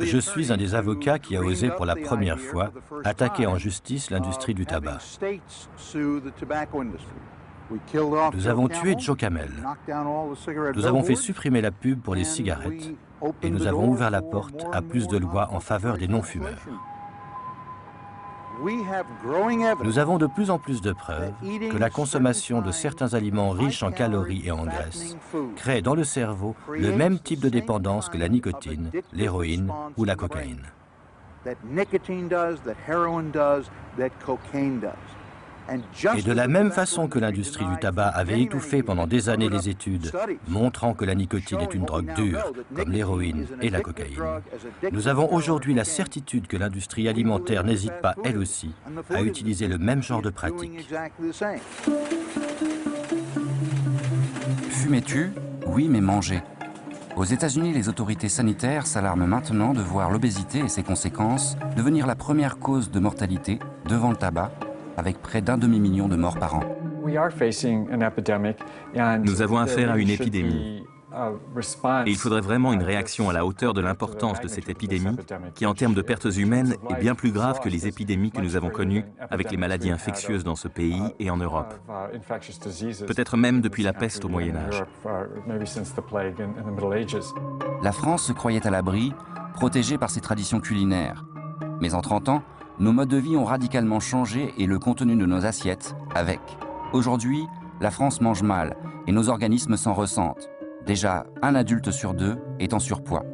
Je suis un des avocats qui a osé pour la première fois attaquer en justice l'industrie du tabac. Nous avons tué Joe Camel. Nous avons fait supprimer la pub pour les cigarettes et nous avons ouvert la porte à plus de lois en faveur des non-fumeurs. Nous avons de plus en plus de preuves que la consommation de certains aliments riches en calories et en graisses crée dans le cerveau le même type de dépendance que la nicotine, l'héroïne ou la cocaïne. Et de la même façon que l'industrie du tabac avait étouffé pendant des années les études montrant que la nicotine est une drogue dure, comme l'héroïne et la cocaïne, nous avons aujourd'hui la certitude que l'industrie alimentaire n'hésite pas, elle aussi, à utiliser le même genre de pratique. Fumais-tu? Oui, mais mangez. Aux États-Unis, les autorités sanitaires s'alarment maintenant de voir l'obésité et ses conséquences devenir la première cause de mortalité devant le tabac, avec près d'1 demi-million de morts par an. Nous avons affaire à une épidémie. Et il faudrait vraiment une réaction à la hauteur de l'importance de cette épidémie, qui en termes de pertes humaines est bien plus grave que les épidémies que nous avons connues avec les maladies infectieuses dans ce pays et en Europe. Peut-être même depuis la peste au Moyen-Âge. La France se croyait à l'abri, protégée par ses traditions culinaires. Mais en 30 ans, nos modes de vie ont radicalement changé et le contenu de nos assiettes avec. Aujourd'hui, la France mange mal et nos organismes s'en ressentent. Déjà, 1 adulte sur 2 est en surpoids.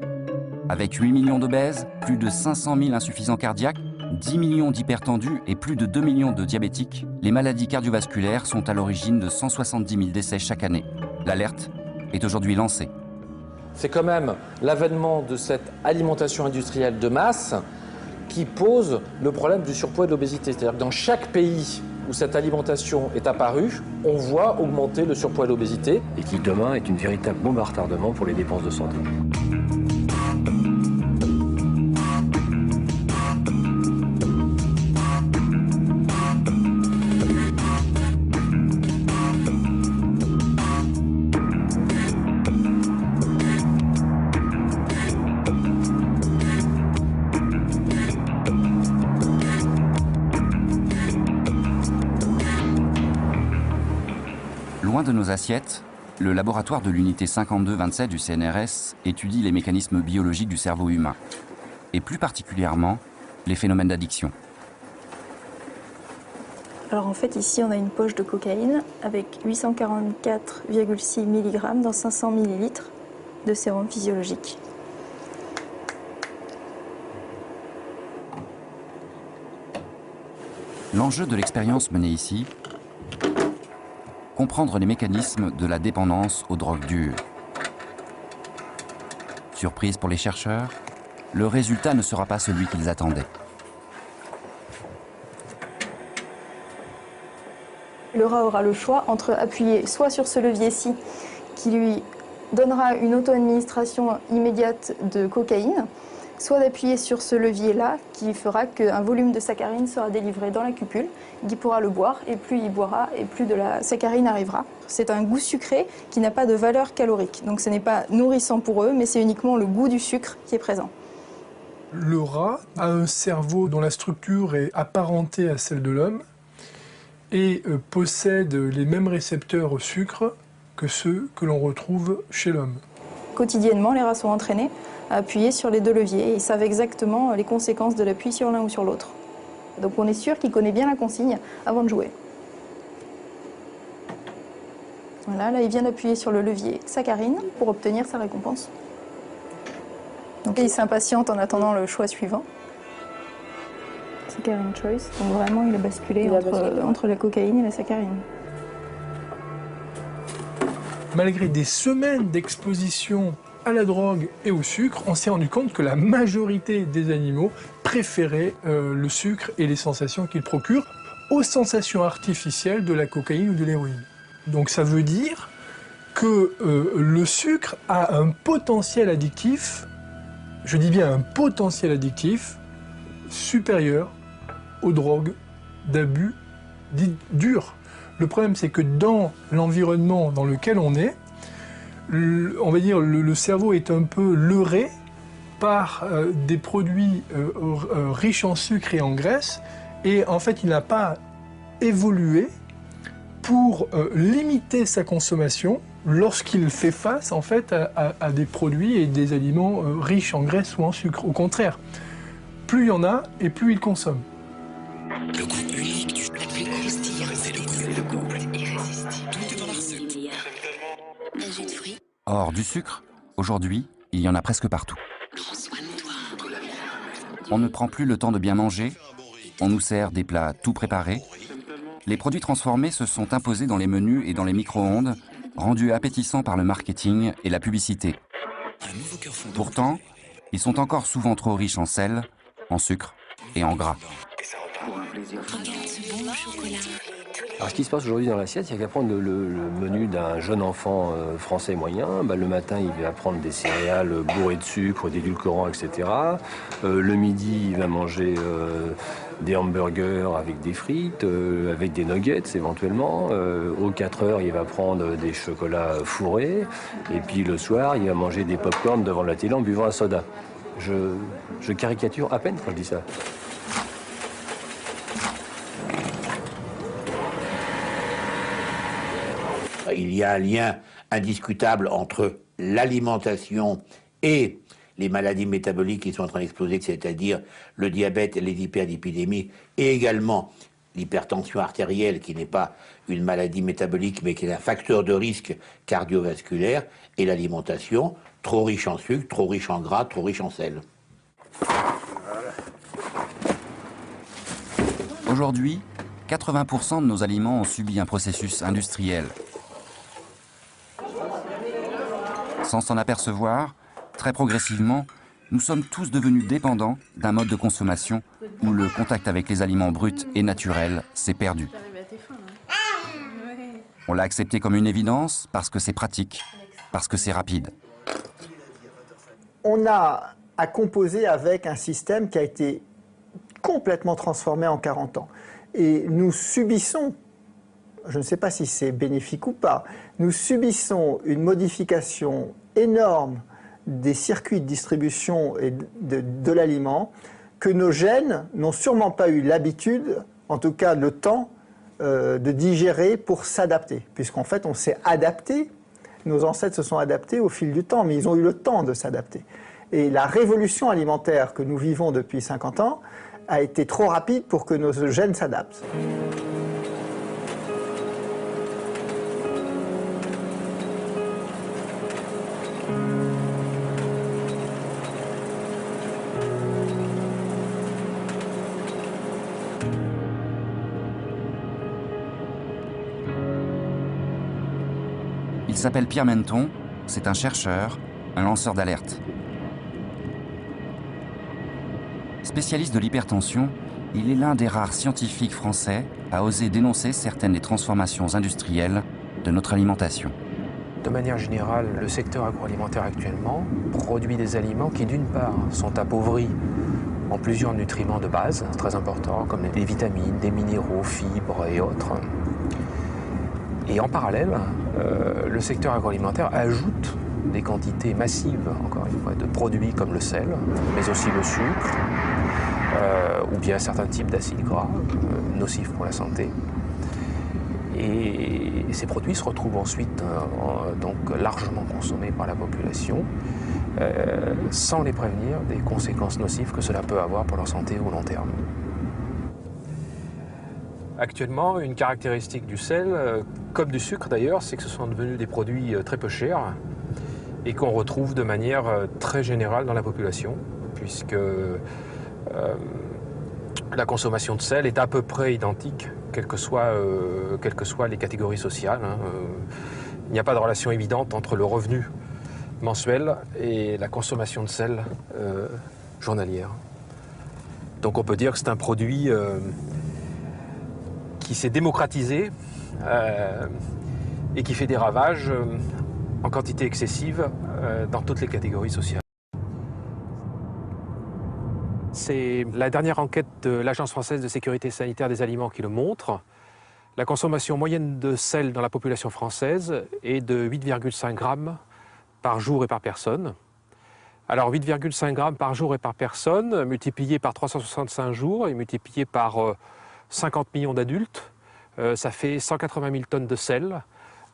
Avec 8 millions d'obèses, plus de 500 000 insuffisants cardiaques, 10 millions d'hypertendus et plus de 2 millions de diabétiques, les maladies cardiovasculaires sont à l'origine de 170 000 décès chaque année. L'alerte est aujourd'hui lancée. C'est quand même l'avènement de cette alimentation industrielle de masse qui pose le problème du surpoids et de l'obésité. C'est-à-dire que dans chaque pays où cette alimentation est apparue, on voit augmenter le surpoids et l'obésité. Et qui demain est une véritable bombe à retardement pour les dépenses de santé. Loin de nos assiettes, le laboratoire de l'unité 5227 du CNRS étudie les mécanismes biologiques du cerveau humain, et plus particulièrement les phénomènes d'addiction. Alors en fait ici on a une poche de cocaïne avec 844,6 mg dans 500 ml de sérum physiologique. L'enjeu de l'expérience menée ici, comprendre les mécanismes de la dépendance aux drogues dures. Surprise pour les chercheurs, le résultat ne sera pas celui qu'ils attendaient. Le rat aura le choix entre appuyer soit sur ce levier-ci, qui lui donnera une auto-administration immédiate de cocaïne, soit d'appuyer sur ce levier-là, qui fera qu'un volume de saccharine sera délivré dans la cupule, qui pourra le boire, et plus il boira, et plus de la saccharine arrivera. C'est un goût sucré qui n'a pas de valeur calorique, donc ce n'est pas nourrissant pour eux, mais c'est uniquement le goût du sucre qui est présent. Le rat a un cerveau dont la structure est apparentée à celle de l'homme, et possède les mêmes récepteurs au sucre que ceux que l'on retrouve chez l'homme. Quotidiennement, les rats sont entraînés à appuyer sur les deux leviers et ils savent exactement les conséquences de l'appui sur l'un ou sur l'autre. Donc on est sûr qu'il connaît bien la consigne avant de jouer. Voilà, là il vient d'appuyer sur le levier saccharine pour obtenir sa récompense. Donc il s'impatiente en attendant le choix suivant. Saccharine choice, donc vraiment il a basculé entre la cocaïne et la saccharine. Malgré des semaines d'exposition à la drogue et au sucre, on s'est rendu compte que la majorité des animaux préféraient le sucre et les sensations qu'il procure aux sensations artificielles de la cocaïne ou de l'héroïne. Donc ça veut dire que le sucre a un potentiel addictif, je dis bien un potentiel addictif, supérieur aux drogues d'abus dites dures. Le problème, c'est que dans l'environnement dans lequel on est, on va dire le cerveau est un peu leurré par des produits riches en sucre et en graisse, et en fait il n'a pas évolué pour limiter sa consommation lorsqu'il fait face en fait à des produits et des aliments riches en graisse ou en sucre. Au contraire, plus il y en a et plus il consomme. Le goût unique du croustillant, c'est le goût irrésistible. Tout est dans la recette. Un jus de fruits. Or, du sucre, aujourd'hui, il y en a presque partout. Prends soin de toi. On ne prend plus le temps de bien manger, on nous sert des plats tout préparés. Les produits transformés se sont imposés dans les menus et dans les micro-ondes, rendus appétissants par le marketing et la publicité. Pourtant, ils sont encore souvent trop riches en sel, en sucre et en gras. Regarde ce bon chocolat. Alors ce qui se passe aujourd'hui dans l'assiette, c'est qu'il va prendre le menu d'un jeune enfant français moyen. Le matin, il va prendre des céréales bourrées de sucre, d'édulcorants, etc. Le midi, il va manger des hamburgers avec des frites, avec des nuggets éventuellement. Aux 4 heures, il va prendre des chocolats fourrés. Et puis le soir, il va manger des pop-corn devant la télé en buvant un soda. Je caricature à peine quand je dis ça. Il y a un lien indiscutable entre l'alimentation et les maladies métaboliques qui sont en train d'exploser, c'est-à-dire le diabète et les hyperlipidémies, et également l'hypertension artérielle, qui n'est pas une maladie métabolique, mais qui est un facteur de risque cardiovasculaire, et l'alimentation, trop riche en sucre, trop riche en gras, trop riche en sel. Aujourd'hui, 80% de nos aliments ont subi un processus industriel. Sans s'en apercevoir, très progressivement, nous sommes tous devenus dépendants d'un mode de consommation où le contact avec les aliments bruts et naturels s'est perdu. On l'a accepté comme une évidence parce que c'est pratique, parce que c'est rapide. On a à composer avec un système qui a été complètement transformé en 40 ans. Et nous subissons, je ne sais pas si c'est bénéfique ou pas, nous subissons une modification énorme des circuits de distribution et de l'aliment que nos gènes n'ont sûrement pas eu l'habitude, en tout cas le temps, de digérer pour s'adapter. Puisqu'en fait, on s'est adapté, nos ancêtres se sont adaptés au fil du temps, mais ils ont eu le temps de s'adapter. Et la révolution alimentaire que nous vivons depuis 50 ans a été trop rapide pour que nos gènes s'adaptent. Il s'appelle Pierre Menton, c'est un chercheur, un lanceur d'alerte. Spécialiste de l'hypertension, il est l'un des rares scientifiques français à oser dénoncer certaines des transformations industrielles de notre alimentation. De manière générale, le secteur agroalimentaire actuellement produit des aliments qui, d'une part, sont appauvris en plusieurs nutriments de base, très importants, comme des vitamines, des minéraux, fibres et autres. Et en parallèle, le secteur agroalimentaire ajoute des quantités massives, encore une fois, de produits comme le sel, mais aussi le sucre, ou bien certains types d'acides gras nocifs pour la santé. Et ces produits se retrouvent ensuite donc largement consommés par la population, sans les prévenir des conséquences nocives que cela peut avoir pour leur santé au long terme. Actuellement, une caractéristique du sel, comme du sucre d'ailleurs, c'est que ce sont devenus des produits très peu chers et qu'on retrouve de manière très générale dans la population, puisque la consommation de sel est à peu près identique, quelles que soient les catégories sociales. Il n'y a pas de relation évidente entre le revenu mensuel et la consommation de sel journalière. Donc on peut dire que c'est un produit qui s'est démocratisé et qui fait des ravages en quantité excessive dans toutes les catégories sociales. C'est la dernière enquête de l'Agence française de sécurité sanitaire des aliments qui le montre. La consommation moyenne de sel dans la population française est de 8,5 grammes par jour et par personne, Alors 8,5 grammes par jour et par personne, multiplié par 365 jours et multiplié par 50 millions d'adultes, ça fait 180 000 tonnes de sel.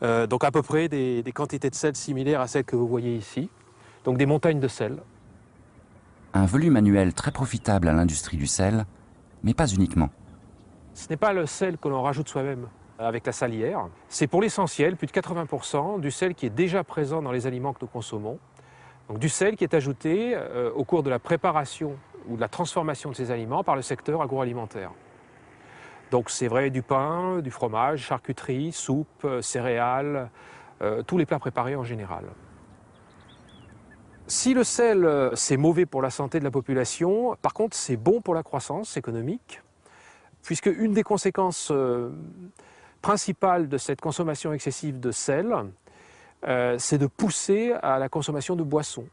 Donc à peu près des quantités de sel similaires à celles que vous voyez ici. Donc des montagnes de sel. Un volume annuel très profitable à l'industrie du sel, mais pas uniquement. Ce n'est pas le sel que l'on rajoute soi-même avec la salière. C'est pour l'essentiel, plus de 80% du sel qui est déjà présent dans les aliments que nous consommons. Donc du sel qui est ajouté au cours de la préparation ou de la transformation de ces aliments par le secteur agroalimentaire. Donc c'est vrai du pain, du fromage, charcuterie, soupe, céréales, tous les plats préparés en général. Si le sel, c'est mauvais pour la santé de la population, par contre c'est bon pour la croissance économique, puisque une des conséquences principales de cette consommation excessive de sel, c'est de pousser à la consommation de boissons.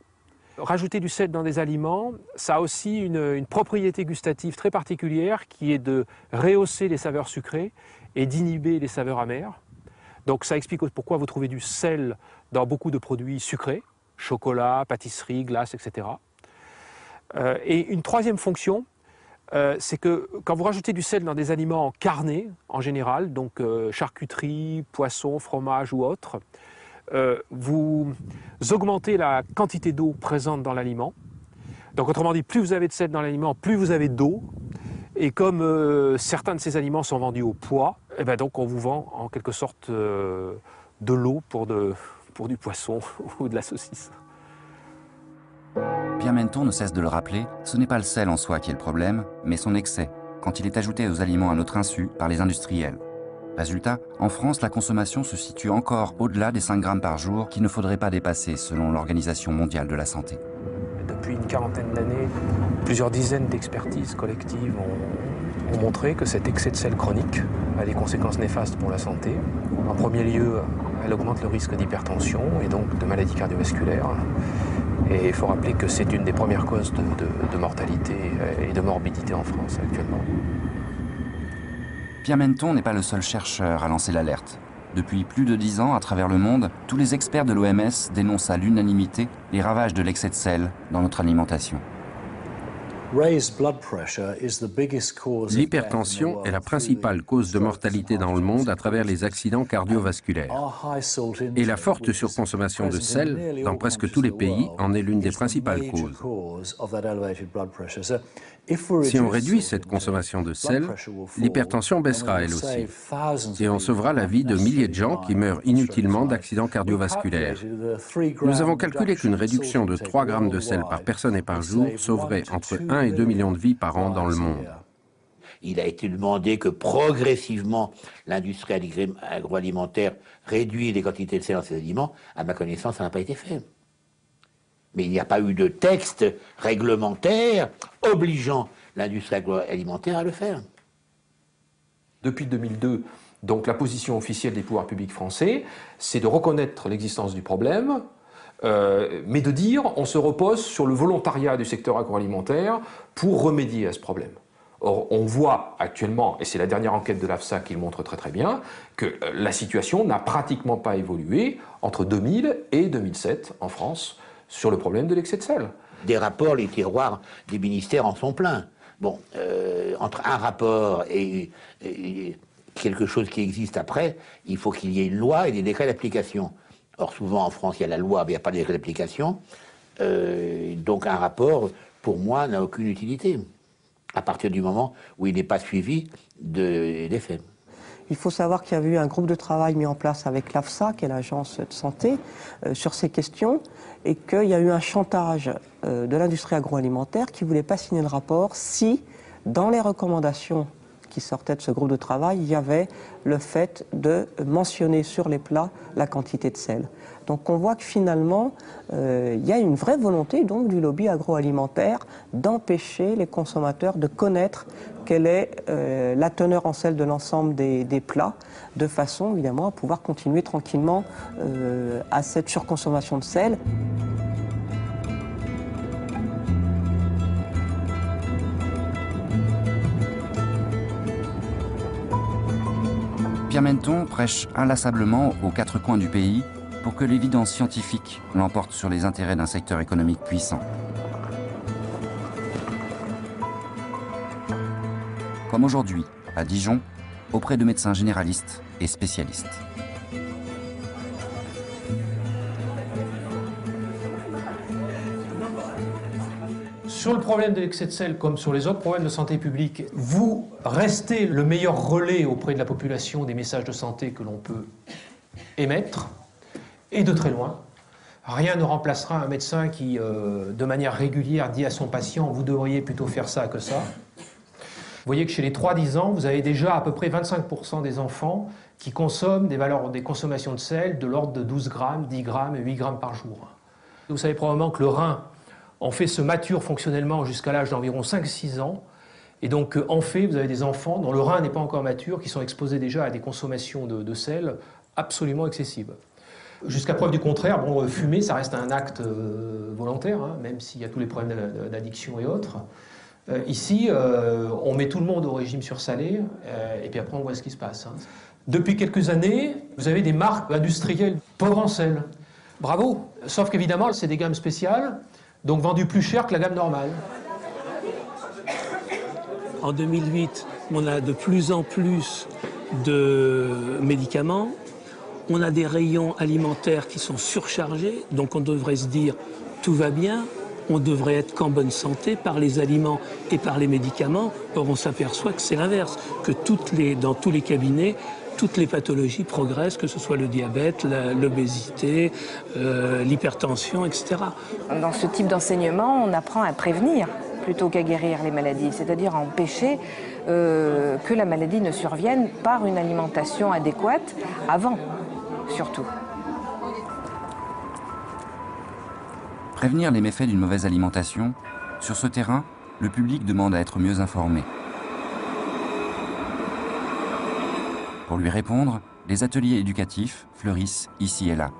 Rajouter du sel dans des aliments, ça a aussi une propriété gustative très particulière qui est de rehausser les saveurs sucrées et d'inhiber les saveurs amères. Donc ça explique pourquoi vous trouvez du sel dans beaucoup de produits sucrés, chocolat, pâtisserie, glace, etc. Et une troisième fonction, c'est que quand vous rajoutez du sel dans des aliments carnés, en général, donc charcuterie, poisson, fromage ou autre, vous augmentez la quantité d'eau présente dans l'aliment. Donc autrement dit, plus vous avez de sel dans l'aliment, plus vous avez d'eau. Et comme certains de ces aliments sont vendus au poids, et ben donc on vous vend en quelque sorte de l'eau pour du poisson ou de la saucisse. Pierre Menton ne cesse de le rappeler, ce n'est pas le sel en soi qui est le problème, mais son excès, quand il est ajouté aux aliments à notre insu par les industriels. Résultat, en France, la consommation se situe encore au-delà des 5 grammes par jour qu'il ne faudrait pas dépasser selon l'Organisation mondiale de la santé. Depuis une quarantaine d'années, plusieurs dizaines d'expertises collectives ont montré que cet excès de sel chronique a des conséquences néfastes pour la santé. En premier lieu, elle augmente le risque d'hypertension et donc de maladies cardiovasculaires. Et il faut rappeler que c'est une des premières causes de mortalité et de morbidité en France actuellement. Pierre Menton n'est pas le seul chercheur à lancer l'alerte. Depuis plus de 10 ans, à travers le monde, tous les experts de l'OMS dénoncent à l'unanimité les ravages de l'excès de sel dans notre alimentation. L'hypertension est la principale cause de mortalité dans le monde à travers les accidents cardiovasculaires. Et la forte surconsommation de sel dans presque tous les pays en est l'une des principales causes. Si on réduit cette consommation de sel, l'hypertension baissera elle aussi. Et on sauvera la vie de milliers de gens qui meurent inutilement d'accidents cardiovasculaires. Nous avons calculé qu'une réduction de 3 grammes de sel par personne et par jour sauverait entre 1 et 2 millions de vies par an dans le monde. Il a été demandé que progressivement l'industrie agroalimentaire réduise les quantités de sel dans ses aliments. À ma connaissance, ça n'a pas été fait. Mais il n'y a pas eu de texte réglementaire obligeant l'industrie agroalimentaire à le faire. Depuis 2002, donc la position officielle des pouvoirs publics français, c'est de reconnaître l'existence du problème, mais de dire on se repose sur le volontariat du secteur agroalimentaire pour remédier à ce problème. Or, on voit actuellement, et c'est la dernière enquête de l'AFSA qui le montre très très bien, que la situation n'a pratiquement pas évolué entre 2000 et 2007 en France sur le problème de l'excès de sel. Des rapports, les tiroirs des ministères en sont pleins. Bon, entre un rapport et quelque chose qui existe après, il faut qu'il y ait une loi et des décrets d'application. Or, souvent en France, il y a la loi, mais il n'y a pas de décret d'application. Donc un rapport, pour moi, n'a aucune utilité, à partir du moment où il n'est pas suivi des faits. Il faut savoir qu'il y a eu un groupe de travail mis en place avec l'AFSA, qui est l'agence de santé, sur ces questions, et qu'il y a eu un chantage de l'industrie agroalimentaire qui ne voulait pas signer le rapport si, dans les recommandations qui sortaient de ce groupe de travail, il y avait le fait de mentionner sur les plats la quantité de sel. Donc on voit que finalement, il y a une vraie volonté donc, du lobby agroalimentaire d'empêcher les consommateurs de connaître quelle est la teneur en sel de l'ensemble des plats, de façon évidemment à pouvoir continuer tranquillement à cette surconsommation de sel. Pierre Menton prêche inlassablement aux quatre coins du pays pour que l'évidence scientifique l'emporte sur les intérêts d'un secteur économique puissant. Comme aujourd'hui, à Dijon, auprès de médecins généralistes et spécialistes. Sur le problème de l'excès de sel, comme sur les autres problèmes de santé publique, vous restez le meilleur relais auprès de la population des messages de santé que l'on peut émettre, et de très loin. Rien ne remplacera un médecin qui, de manière régulière, dit à son patient « vous devriez plutôt faire ça que ça ». Vous voyez que chez les 3-10 ans, vous avez déjà à peu près 25% des enfants qui consomment des consommations de sel de l'ordre de 12 grammes, 10 grammes et 8 grammes par jour. Vous savez probablement que le rein, en fait, se mature fonctionnellement jusqu'à l'âge d'environ 5-6 ans. Et donc, en fait, vous avez des enfants dont le rein n'est pas encore mature, qui sont exposés déjà à des consommations de sel absolument excessives. Jusqu'à preuve du contraire, bon, fumer, ça reste un acte volontaire, hein, même s'il y a tous les problèmes d'addiction et autres. Ici, on met tout le monde au régime sursalé, et puis après, on voit ce qui se passe. Hein. Depuis quelques années, vous avez des marques industrielles pauvres en sel. Bravo! Sauf qu'évidemment, c'est des gammes spéciales, donc vendues plus cher que la gamme normale. En 2008, on a de plus en plus de médicaments. On a des rayons alimentaires qui sont surchargés, donc on devrait se dire tout va bien, on devrait être qu'en bonne santé par les aliments et par les médicaments. Or on s'aperçoit que c'est l'inverse, que dans tous les cabinets, toutes les pathologies progressent, que ce soit le diabète, l'obésité, l'hypertension, etc. Dans ce type d'enseignement, on apprend à prévenir plutôt qu'à guérir les maladies, c'est-à-dire à empêcher que la maladie ne survienne par une alimentation adéquate avant, surtout. Prévenir les méfaits d'une mauvaise alimentation, sur ce terrain, le public demande à être mieux informé. Pour lui répondre, les ateliers éducatifs fleurissent ici et là.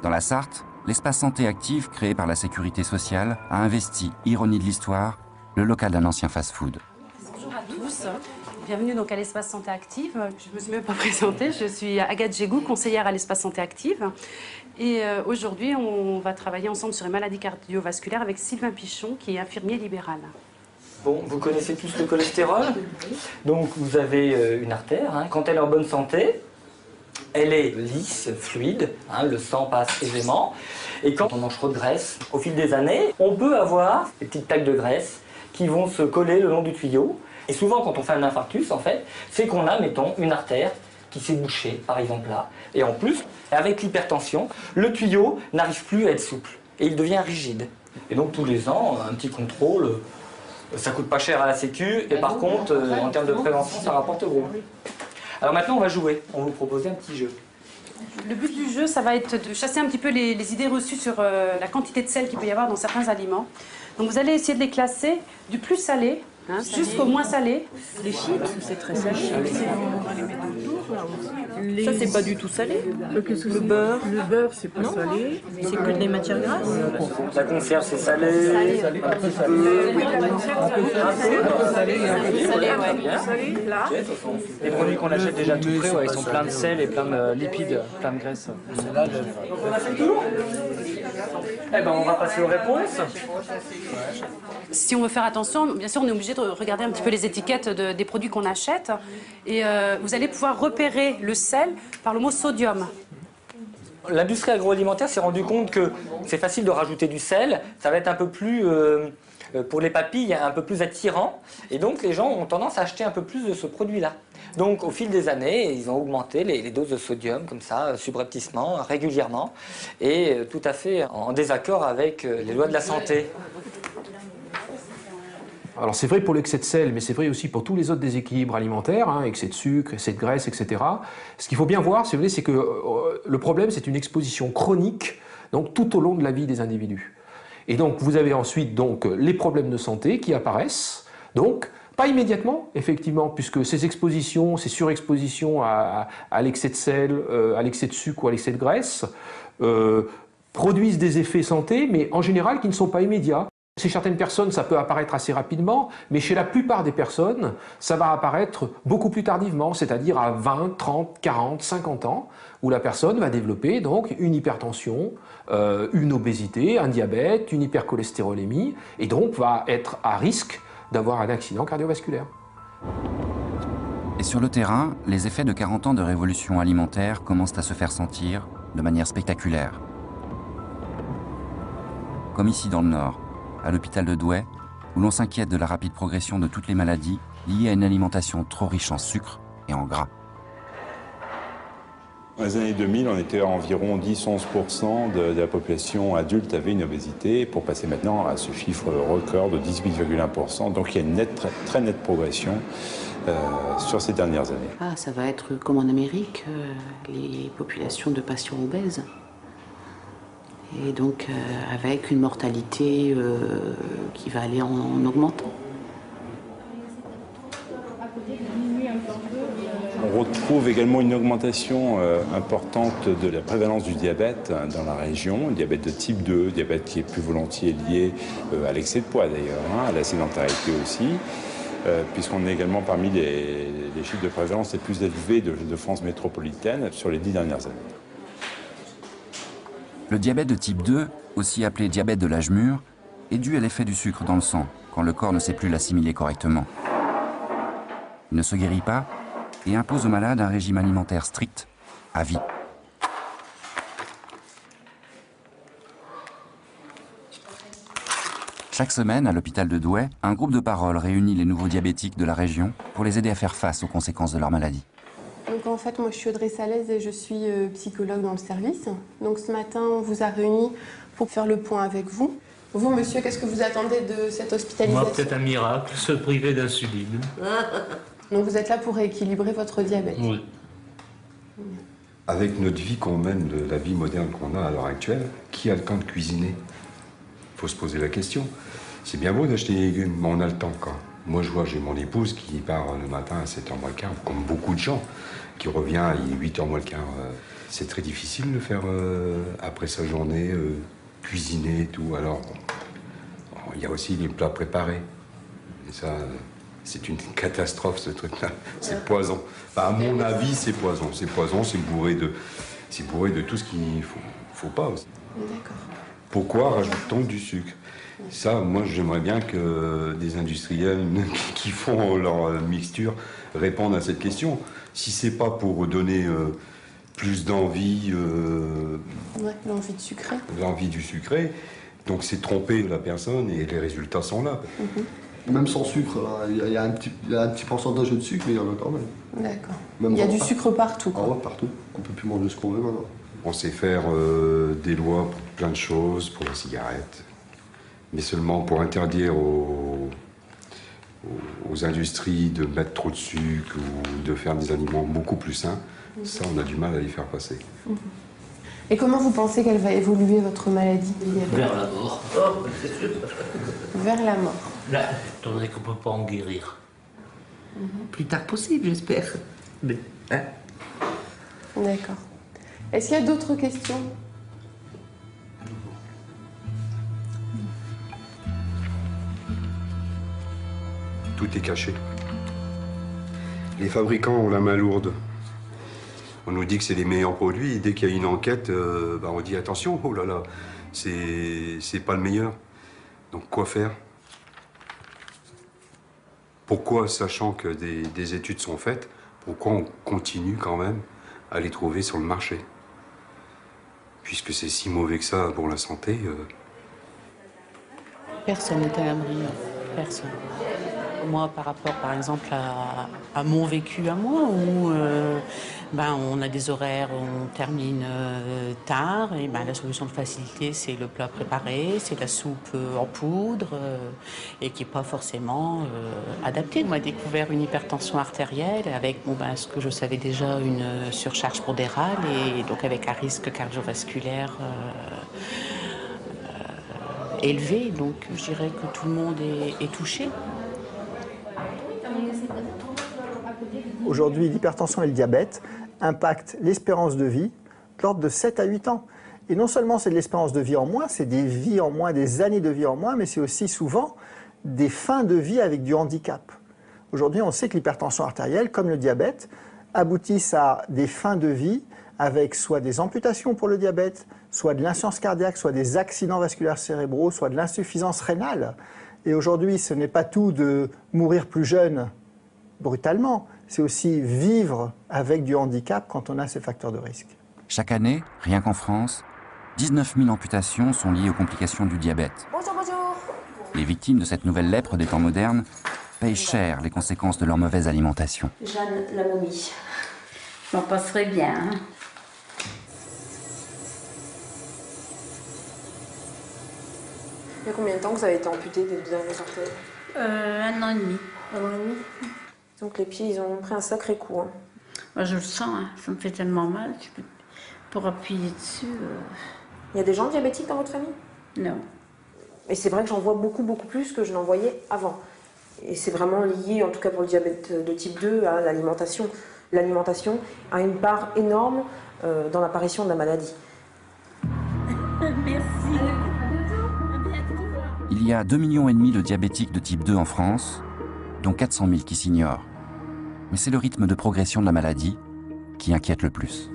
Dans la Sarthe, l'espace santé active créé par la Sécurité sociale a investi, ironie de l'histoire, le local d'un ancien fast-food. Bonjour à tous, bienvenue donc à l'espace santé active. Je ne me suis même pas présentée, je suis Agathe Gégou, conseillère à l'espace santé active. Et aujourd'hui, on va travailler ensemble sur les maladies cardiovasculaires avec Sylvain Pichon, qui est infirmier libéral. Bon, vous connaissez tous le cholestérol. Donc vous avez une artère, hein. Quand elle est en bonne santé, elle est lisse, fluide, hein, le sang passe aisément. Et quand on mange trop de graisse, au fil des années, on peut avoir des petites taches de graisse qui vont se coller le long du tuyau. Et souvent, quand on fait un infarctus, en fait, c'est qu'on a, mettons, une artère qui s'est bouchée, par exemple là. Et en plus, avec l'hypertension, le tuyau n'arrive plus à être souple et il devient rigide. Et donc tous les ans, un petit contrôle, ça coûte pas cher à la Sécu, et par contre, en termes de prévention, ça rapporte gros. Alors maintenant, on va jouer. On va vous proposer un petit jeu. Le but du jeu, ça va être de chasser un petit peu les idées reçues sur la quantité de sel qu'il peut y avoir dans certains aliments. Donc vous allez essayer de les classer du plus salé, hein, jusqu'au moins salé. Les chips, c'est très salé. Ça, c'est pas du tout salé. Le beurre, c'est pas salé. C'est que des matières grasses. La conserve, c'est salé. Un peu salé. Les produits qu'on achète déjà tout prêts, ils sont pleins de sel et plein de lipides, plein de graisse. On a fait le tour. Eh ben, on va passer aux réponses. Si on veut faire attention, bien sûr, on est obligé de regarder un petit peu les étiquettes des produits qu'on achète. Et vous allez pouvoir repérer le sel par le mot sodium. L'industrie agroalimentaire s'est rendu compte que c'est facile de rajouter du sel. Ça va être un peu plus, pour les papilles, un peu plus attirant. Et donc, les gens ont tendance à acheter un peu plus de ce produit-là. Donc, au fil des années, ils ont augmenté les doses de sodium, comme ça, subrepticement, régulièrement, et tout à fait en désaccord avec les lois de la santé. Alors c'est vrai pour l'excès de sel, mais c'est vrai aussi pour tous les autres déséquilibres alimentaires, hein, excès de sucre, excès de graisse, etc. Ce qu'il faut bien voir, si vous voulez, c'est que le problème, c'est une exposition chronique, donc tout au long de la vie des individus. Et donc vous avez ensuite donc les problèmes de santé qui apparaissent, donc pas immédiatement, effectivement, puisque ces expositions, ces surexpositions à l'excès de sel, à l'excès de sucre ou à l'excès de graisse, produisent des effets santé, mais en général qui ne sont pas immédiats. Chez certaines personnes, ça peut apparaître assez rapidement, mais chez la plupart des personnes, ça va apparaître beaucoup plus tardivement, c'est-à-dire à 20, 30, 40, 50 ans, où la personne va développer donc une hypertension, une obésité, un diabète, une hypercholestérolémie, et donc va être à risque d'avoir un accident cardiovasculaire. Et sur le terrain, les effets de 40 ans de révolution alimentaire commencent à se faire sentir de manière spectaculaire. Comme ici dans le Nord, à l'hôpital de Douai, où l'on s'inquiète de la rapide progression de toutes les maladies liées à une alimentation trop riche en sucre et en gras. Dans les années 2000, on était à environ 10-11% de la population adulte avait une obésité, pour passer maintenant à ce chiffre record de 18,1%. Donc il y a une très nette progression sur ces dernières années. Ah, ça va être comme en Amérique, les populations de patients obèses. Et donc avec une mortalité qui va aller en augmentant. On retrouve également une augmentation importante de la prévalence du diabète dans la région, diabète de type 2, diabète qui est plus volontiers lié à l'excès de poids d'ailleurs, à la sédentarité aussi, puisqu'on est également parmi les chiffres de prévalence les plus élevés de France métropolitaine sur les 10 dernières années. Le diabète de type 2, aussi appelé diabète de l'âge mûr, est dû à l'effet du sucre dans le sang, quand le corps ne sait plus l'assimiler correctement. Il ne se guérit pas et impose aux malades un régime alimentaire strict, à vie. Chaque semaine, à l'hôpital de Douai, un groupe de parole réunit les nouveaux diabétiques de la région pour les aider à faire face aux conséquences de leur maladie. Donc en fait, moi je suis Audrey Salaise et je suis psychologue dans le service. Donc ce matin, on vous a réunis pour faire le point avec vous. Vous, monsieur, qu'est-ce que vous attendez de cette hospitalisation? Moi, peut-être un miracle, se priver d'insuline. Donc vous êtes là pour rééquilibrer votre diabète? Oui. Avec notre vie qu'on mène, la vie moderne qu'on a à l'heure actuelle, qui a le temps de cuisiner? Il faut se poser la question. C'est bien beau d'acheter des légumes, mais on a le temps quand? Moi, je vois, j'ai mon épouse qui part le matin à 7h moins le quart, comme beaucoup de gens, qui revient à 8h moins le quart. C'est très difficile de faire, après sa journée, cuisiner et tout. Alors, il y a aussi les plats préparés. Et ça, c'est une catastrophe, ce truc-là. C'est poison. Enfin, à mon avis, c'est poison. C'est poison, c'est bourré de tout ce qu'il ne faut pas aussi. D'accord. Pourquoi rajoute-t-on du sucre? Ça, moi, j'aimerais bien que des industriels qui font leur mixture répondent à cette question. Si c'est pas pour donner plus d'envie... Ouais, l'envie de sucrer. L'envie du sucré, donc c'est tromper la personne et les résultats sont là. Même sans sucre, il y a un petit pourcentage de sucre, mais il y en a quand même. D'accord. Il y a du sucre partout, quoi. Ah ouais, partout. On peut plus manger ce qu'on veut maintenant. On sait faire des lois pour plein de choses, pour la cigarette, mais seulement pour interdire aux industries de mettre trop de sucre ou de faire des aliments beaucoup plus sains. Ça, on a du mal à les faire passer. Et comment vous pensez qu'elle va évoluer, votre maladie? Vers la mort. Vers la mort. Là, étant donné qu'on ne peut pas en guérir. Plus tard possible, j'espère. Mais, hein? D'accord. Est-ce qu'il y a d'autres questions? Tout est caché. Les fabricants ont la main lourde. On nous dit que c'est les meilleurs produits, et dès qu'il y a une enquête, on dit attention, oh là là, c'est pas le meilleur. Donc quoi faire? Pourquoi, sachant que des études sont faites, pourquoi on continue quand même à les trouver sur le marché? Puisque c'est si mauvais que ça pour la santé. Personne n'est à l'abri, personne. Moi, par rapport, par exemple, à mon vécu à moi, où on a des horaires où on termine tard, et la solution de facilité, c'est le plat préparé, c'est la soupe en poudre, et qui n'est pas forcément adaptée. On m'a découvert une hypertension artérielle avec ce que je savais déjà, une surcharge pondérale, et donc avec un risque cardiovasculaire élevé. Donc je dirais que tout le monde est touché. Aujourd'hui, l'hypertension et le diabète impactent l'espérance de vie de l'ordre de 7 à 8 ans. Et non seulement c'est de l'espérance de vie en moins, c'est des vies en moins, des années de vie en moins, mais c'est aussi souvent des fins de vie avec du handicap. Aujourd'hui, on sait que l'hypertension artérielle, comme le diabète, aboutissent à des fins de vie avec soit des amputations pour le diabète, soit de l'insuffisance cardiaque, soit des accidents vasculaires cérébraux, soit de l'insuffisance rénale. Et aujourd'hui, ce n'est pas tout de mourir plus jeune brutalement, c'est aussi vivre avec du handicap quand on a ces facteurs de risque. Chaque année, rien qu'en France, 19 000 amputations sont liées aux complications du diabète. Bonjour, bonjour. Les victimes de cette nouvelle lèpre des temps modernes payent cher les conséquences de leur mauvaise alimentation. Jeanne, la momie. Je m'en passerai bien. Hein. Il y a combien de temps que vous avez été amputé des deux derniers orteils? 1 an et demi. 1 an et demi. Donc les pieds, ils ont pris un sacré coup. Hein. Moi, je le sens, hein. Ça me fait tellement mal. Pour appuyer dessus... Il y a des gens diabétiques dans votre famille? Non. Et c'est vrai que j'en vois beaucoup, beaucoup plus que je n'en voyais avant. Et c'est vraiment lié, en tout cas pour le diabète de type 2, à l'alimentation. L'alimentation a une part énorme dans l'apparition de la maladie. Merci. Il y a 2,5 millions de diabétiques de type 2 en France, dont 400 000 qui s'ignorent. Mais c'est le rythme de progression de la maladie qui inquiète le plus.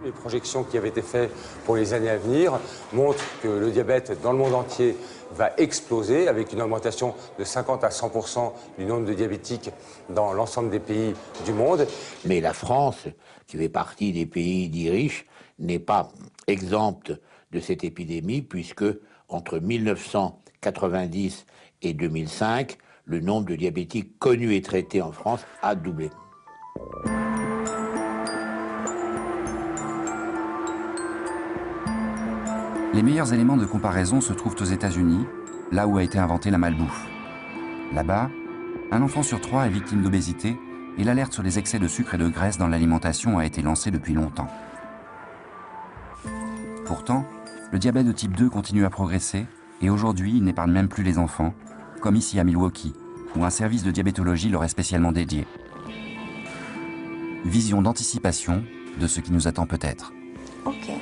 Les projections qui avaient été faites pour les années à venir montrent que le diabète dans le monde entier va exploser avec une augmentation de 50 à 100% du nombre de diabétiques dans l'ensemble des pays du monde. Mais la France, qui fait partie des pays dits riches, n'est pas exempte de cette épidémie puisque entre 1990 et 2005, le nombre de diabétiques connus et traités en France a doublé. Les meilleurs éléments de comparaison se trouvent aux États-Unis, là où a été inventée la malbouffe. Là-bas, un enfant sur 3 est victime d'obésité et l'alerte sur les excès de sucre et de graisse dans l'alimentation a été lancée depuis longtemps. Pourtant, le diabète de type 2 continue à progresser et aujourd'hui, il n'épargne même plus les enfants, comme ici à Milwaukee, où un service de diabétologie leur est spécialement dédié. Vision d'anticipation de ce qui nous attend peut-être. Ok.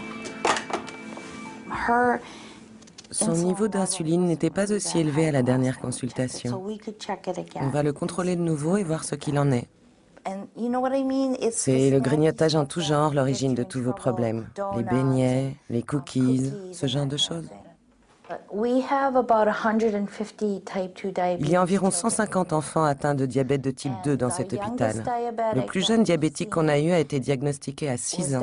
Son niveau d'insuline n'était pas aussi élevé à la dernière consultation. On va le contrôler de nouveau et voir ce qu'il en est. C'est le grignotage en tout genre l'origine de tous vos problèmes. Les beignets, les cookies, ce genre de choses. Il y a environ 150 enfants atteints de diabète de type 2 dans cet hôpital. Le plus jeune diabétique qu'on a eu a été diagnostiqué à 6 ans.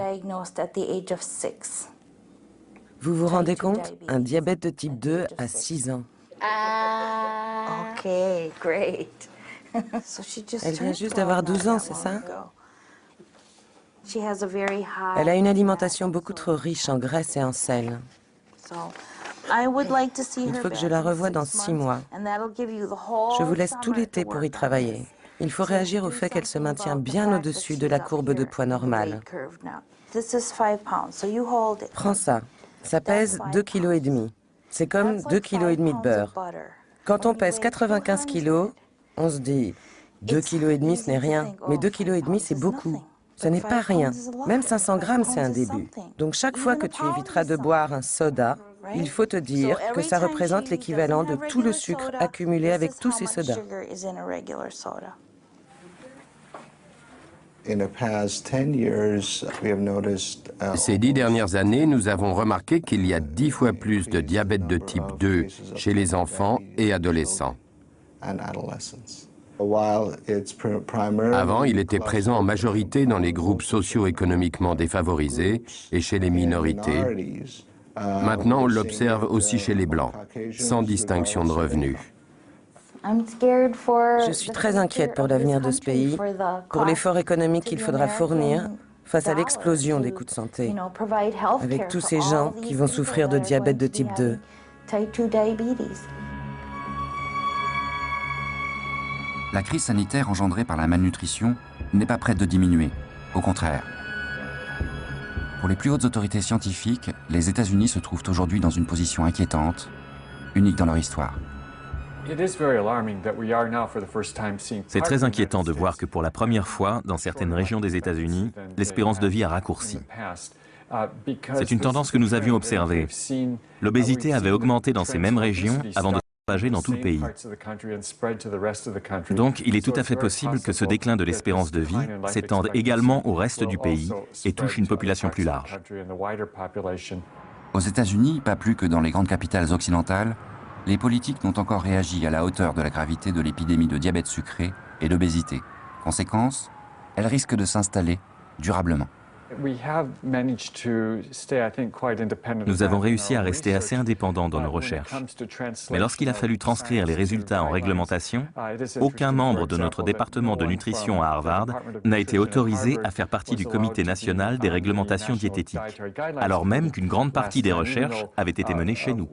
Vous vous rendez compte? Un diabète de type 2 à 6 ans. Ok, great. Elle vient juste d'avoir 12 ans, c'est ça? Elle a une alimentation beaucoup trop riche en graisse et en sel. Il faut que je la revoie dans 6 mois. Je vous laisse tout l'été pour y travailler. Il faut réagir au fait qu'elle se maintient bien au-dessus de la courbe de poids normale. Prends ça. Ça pèse 2,5 kg. C'est comme 2,5 kg de beurre. Quand on pèse 95 kg, on se dit 2,5 kg ce n'est rien, mais 2,5 kg c'est beaucoup. Ce n'est pas rien. Même 500 grammes c'est un début. Donc chaque fois que tu éviteras de boire un soda, il faut te dire que ça représente l'équivalent de tout le sucre accumulé avec tous ces sodas. Ces 10 dernières années, nous avons remarqué qu'il y a 10 fois plus de diabète de type 2 chez les enfants et adolescents. Avant, il était présent en majorité dans les groupes socio-économiquement défavorisés et chez les minorités. Maintenant, on l'observe aussi chez les Blancs, sans distinction de revenus. Je suis très inquiète pour l'avenir de ce pays, pour l'effort économique qu'il faudra fournir face à l'explosion des coûts de santé, avec tous ces gens qui vont souffrir de diabète de type 2. La crise sanitaire engendrée par la malnutrition n'est pas prête de diminuer, au contraire. Pour les plus hautes autorités scientifiques, les États-Unis se trouvent aujourd'hui dans une position inquiétante, unique dans leur histoire. C'est très inquiétant de voir que pour la première fois, dans certaines régions des États-Unis, l'espérance de vie a raccourci. C'est une tendance que nous avions observée. L'obésité avait augmenté dans ces mêmes régions avant de se propager dans tout le pays. Donc, il est tout à fait possible que ce déclin de l'espérance de vie s'étende également au reste du pays et touche une population plus large. Aux États-Unis, pas plus que dans les grandes capitales occidentales, les politiques n'ont encore réagi à la hauteur de la gravité de l'épidémie de diabète sucré et d'obésité. Conséquence, elle risque de s'installer durablement. Nous avons réussi à rester assez indépendants dans nos recherches. Mais lorsqu'il a fallu transcrire les résultats en réglementation, aucun membre de notre département de nutrition à Harvard n'a été autorisé à faire partie du comité national des réglementations diététiques, alors même qu'une grande partie des recherches avait été menée chez nous.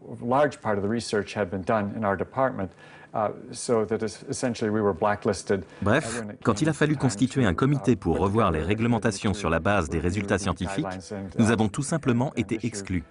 Bref, quand il a fallu constituer un comité pour revoir les réglementations sur la base des résultats scientifiques, nous avons tout simplement été exclus.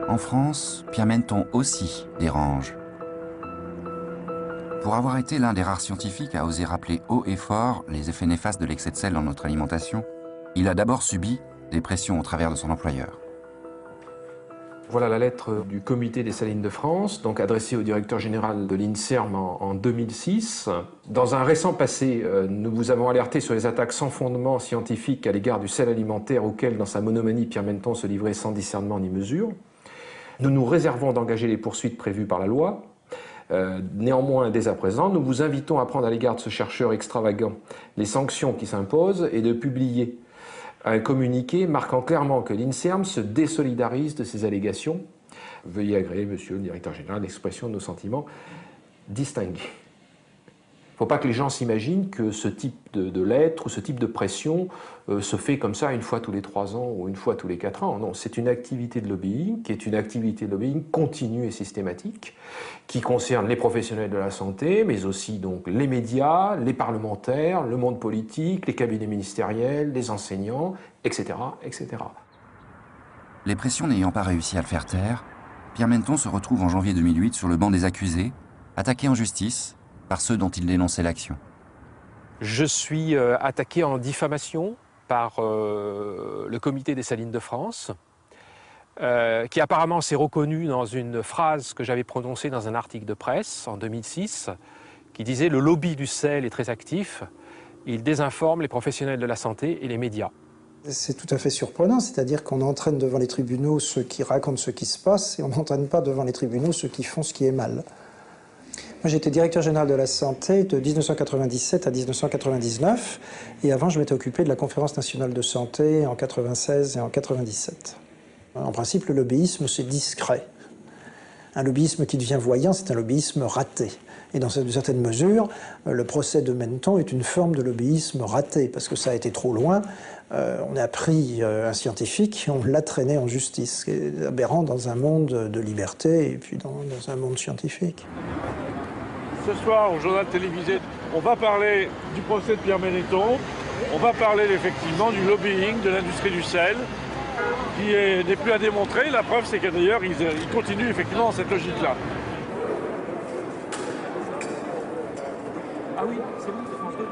En France, Pierre Menton aussi dérange. Pour avoir été l'un des rares scientifiques à oser rappeler haut et fort les effets néfastes de l'excès de sel dans notre alimentation, il a d'abord subi des pressions au travers de son employeur. Voilà la lettre du comité des salines de France, donc adressée au directeur général de l'INSERM en 2006. Dans un récent passé, nous vous avons alerté sur les attaques sans fondement scientifique à l'égard du sel alimentaire auquel, dans sa monomanie, Pierre Menton se livrait sans discernement ni mesure. Nous nous réservons d'engager les poursuites prévues par la loi. Néanmoins, dès à présent, nous vous invitons à prendre à l'égard de ce chercheur extravagant les sanctions qui s'imposent et de publier un communiqué marquant clairement que l'INSERM se désolidarise de ces allégations. Veuillez agréer, monsieur le directeur général, l'expression de nos sentiments distingués. Il ne faut pas que les gens s'imaginent que ce type de lettre ou ce type de pression se fait comme ça une fois tous les 3 ans ou une fois tous les 4 ans. Non, c'est une activité de lobbying qui est une activité de lobbying continue et systématique qui concerne les professionnels de la santé, mais aussi donc les médias, les parlementaires, le monde politique, les cabinets ministériels, les enseignants, etc., etc. Les pressions n'ayant pas réussi à le faire taire, Pierre Menton se retrouve en janvier 2008 sur le banc des accusés, attaqué en justice par ceux dont il dénonçait l'action. Je suis attaqué en diffamation par le comité des salines de France, qui apparemment s'est reconnu dans une phrase que j'avais prononcée dans un article de presse en 2006, qui disait « Le lobby du sel est très actif, il désinforme les professionnels de la santé et les médias ». C'est tout à fait surprenant, c'est-à-dire qu'on entraîne devant les tribunaux ceux qui racontent ce qui se passe et on n'entraîne pas devant les tribunaux ceux qui font ce qui est mal. Moi, j'étais directeur général de la santé de 1997 à 1999 et avant, je m'étais occupé de la conférence nationale de santé en 96 et en 97. En principe, le lobbyisme, c'est discret. Un lobbyisme qui devient voyant, c'est un lobbyisme raté. Et dans une certaine mesure, le procès de Menton est une forme de lobbyisme raté, parce que ça a été trop loin. On a pris un scientifique et on l'a traîné en justice, ce qui est aberrant dans un monde de liberté et puis dans un monde scientifique. Ce soir, au journal télévisé, on va parler du procès de Pierre Menton, on va parler effectivement du lobbying de l'industrie du sel, qui n'est plus à démontrer. La preuve, c'est que d'ailleurs, ils continuent effectivement dans cette logique-là. Ah oui, c'est bon, c'est France 2.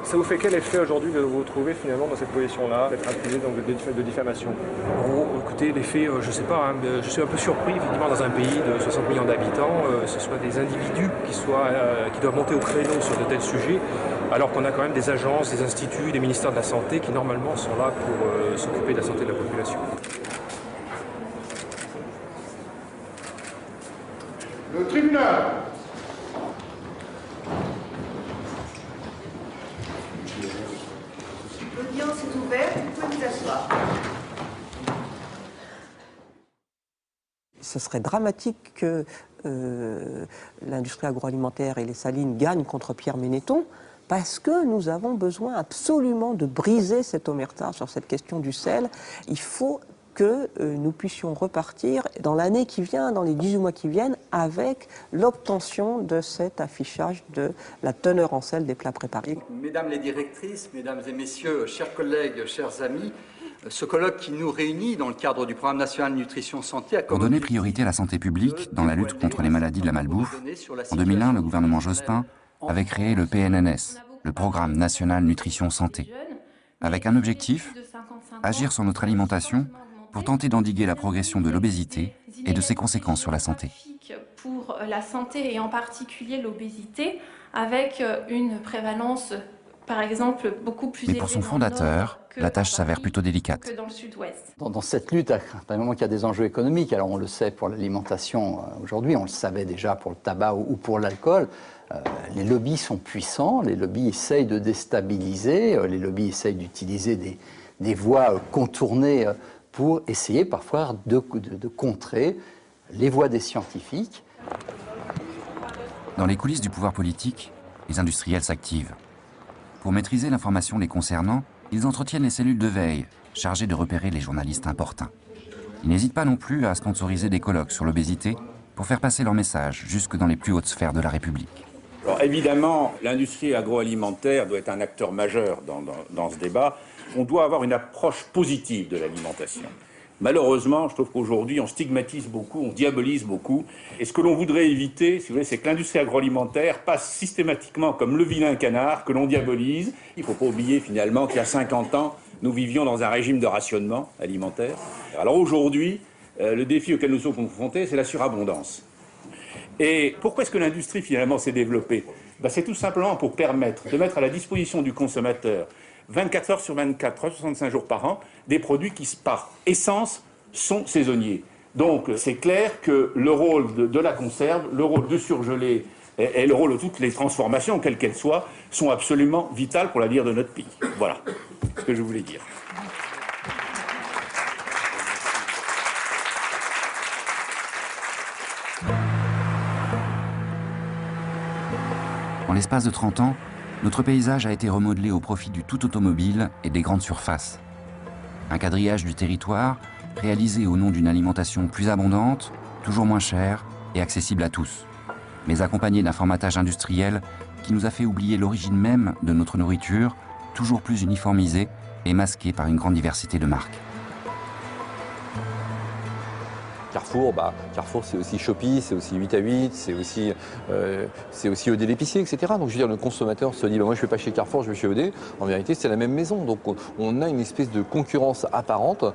Ça vous fait quel effet aujourd'hui de vous retrouver finalement dans cette position-là, d'être accusé donc de diffamation? Oh, écoutez, l'effet, je ne sais pas, hein, je suis un peu surpris, effectivement, dans un pays de 60 millions d'habitants, ce soit des individus qui doivent monter au créneau sur de tels sujets, alors qu'on a quand même des agences, des instituts, des ministères de la Santé qui normalement sont là pour s'occuper de la santé de la population. Le tribunal. L'audience est ouverte, vous pouvez vous asseoir. Ce serait dramatique que l'industrie agroalimentaire et les salines gagnent contre Pierre Menton, parce que nous avons besoin absolument de briser cette omerta sur cette question du sel. Il faut que nous puissions repartir dans l'année qui vient, dans les 18 mois qui viennent, avec l'obtention de cet affichage de la teneur en sel des plats préparés. Mesdames les directrices, mesdames et messieurs, chers collègues, chers amis, ce colloque qui nous réunit dans le cadre du programme national Nutrition Santé a Pour donner priorité à la santé publique dans la lutte contre les maladies de la malbouffe, en 2001, le gouvernement Jospin avait créé le PNNS, le Programme National Nutrition Santé, avec un objectif, agir sur notre alimentation pour tenter d'endiguer la progression de l'obésité et de ses conséquences sur la santé. Pour la santé et en particulier l'obésité, avec une prévalence, par exemple, beaucoup plus élevée. Mais pour son fondateur, la tâche s'avère plutôt délicate. Que dans le sud-ouest. Dans cette lutte, à un moment qu'il y a des enjeux économiques, alors on le sait pour l'alimentation aujourd'hui, on le savait déjà pour le tabac ou pour l'alcool, les lobbies sont puissants, les lobbies essayent de déstabiliser, les lobbies essayent d'utiliser des voies contournées pour essayer parfois de contrer les voies des scientifiques. Dans les coulisses du pouvoir politique, les industriels s'activent. Pour maîtriser l'information les concernant, ils entretiennent les cellules de veille, chargées de repérer les journalistes importuns. Ils n'hésitent pas non plus à sponsoriser des colloques sur l'obésité pour faire passer leur message jusque dans les plus hautes sphères de la République. Alors évidemment, l'industrie agroalimentaire doit être un acteur majeur dans ce débat. On doit avoir une approche positive de l'alimentation. Malheureusement, je trouve qu'aujourd'hui, on stigmatise beaucoup, on diabolise beaucoup. Et ce que l'on voudrait éviter, si vous voulez, c'est que l'industrie agroalimentaire passe systématiquement comme le vilain canard que l'on diabolise. Il ne faut pas oublier finalement qu'il y a 50 ans, nous vivions dans un régime de rationnement alimentaire. Alors aujourd'hui, le défi auquel nous sommes confrontés, c'est la surabondance. Et pourquoi est-ce que l'industrie finalement s'est développée? C'est tout simplement pour permettre de mettre à la disposition du consommateur 24 heures sur 24, 365 jours par an, des produits qui, par essence, sont saisonniers. Donc, c'est clair que le rôle de la conserve, le rôle du surgelé et le rôle de toutes les transformations, quelles qu'elles soient, sont absolument vitales pour l'avenir de notre pays. Voilà ce que je voulais dire. En l'espace de 30 ans, notre paysage a été remodelé au profit du tout automobile et des grandes surfaces. Un quadrillage du territoire réalisé au nom d'une alimentation plus abondante, toujours moins chère et accessible à tous, mais accompagné d'un formatage industriel qui nous a fait oublier l'origine même de notre nourriture, toujours plus uniformisée et masquée par une grande diversité de marques. Carrefour, Carrefour c'est aussi Shopee, c'est aussi 8 à 8, c'est aussi ED l'épicier, etc. Donc je veux dire, le consommateur se dit, moi je ne vais pas chez Carrefour, je vais chez ED. En vérité, c'est la même maison. Donc on a une espèce de concurrence apparente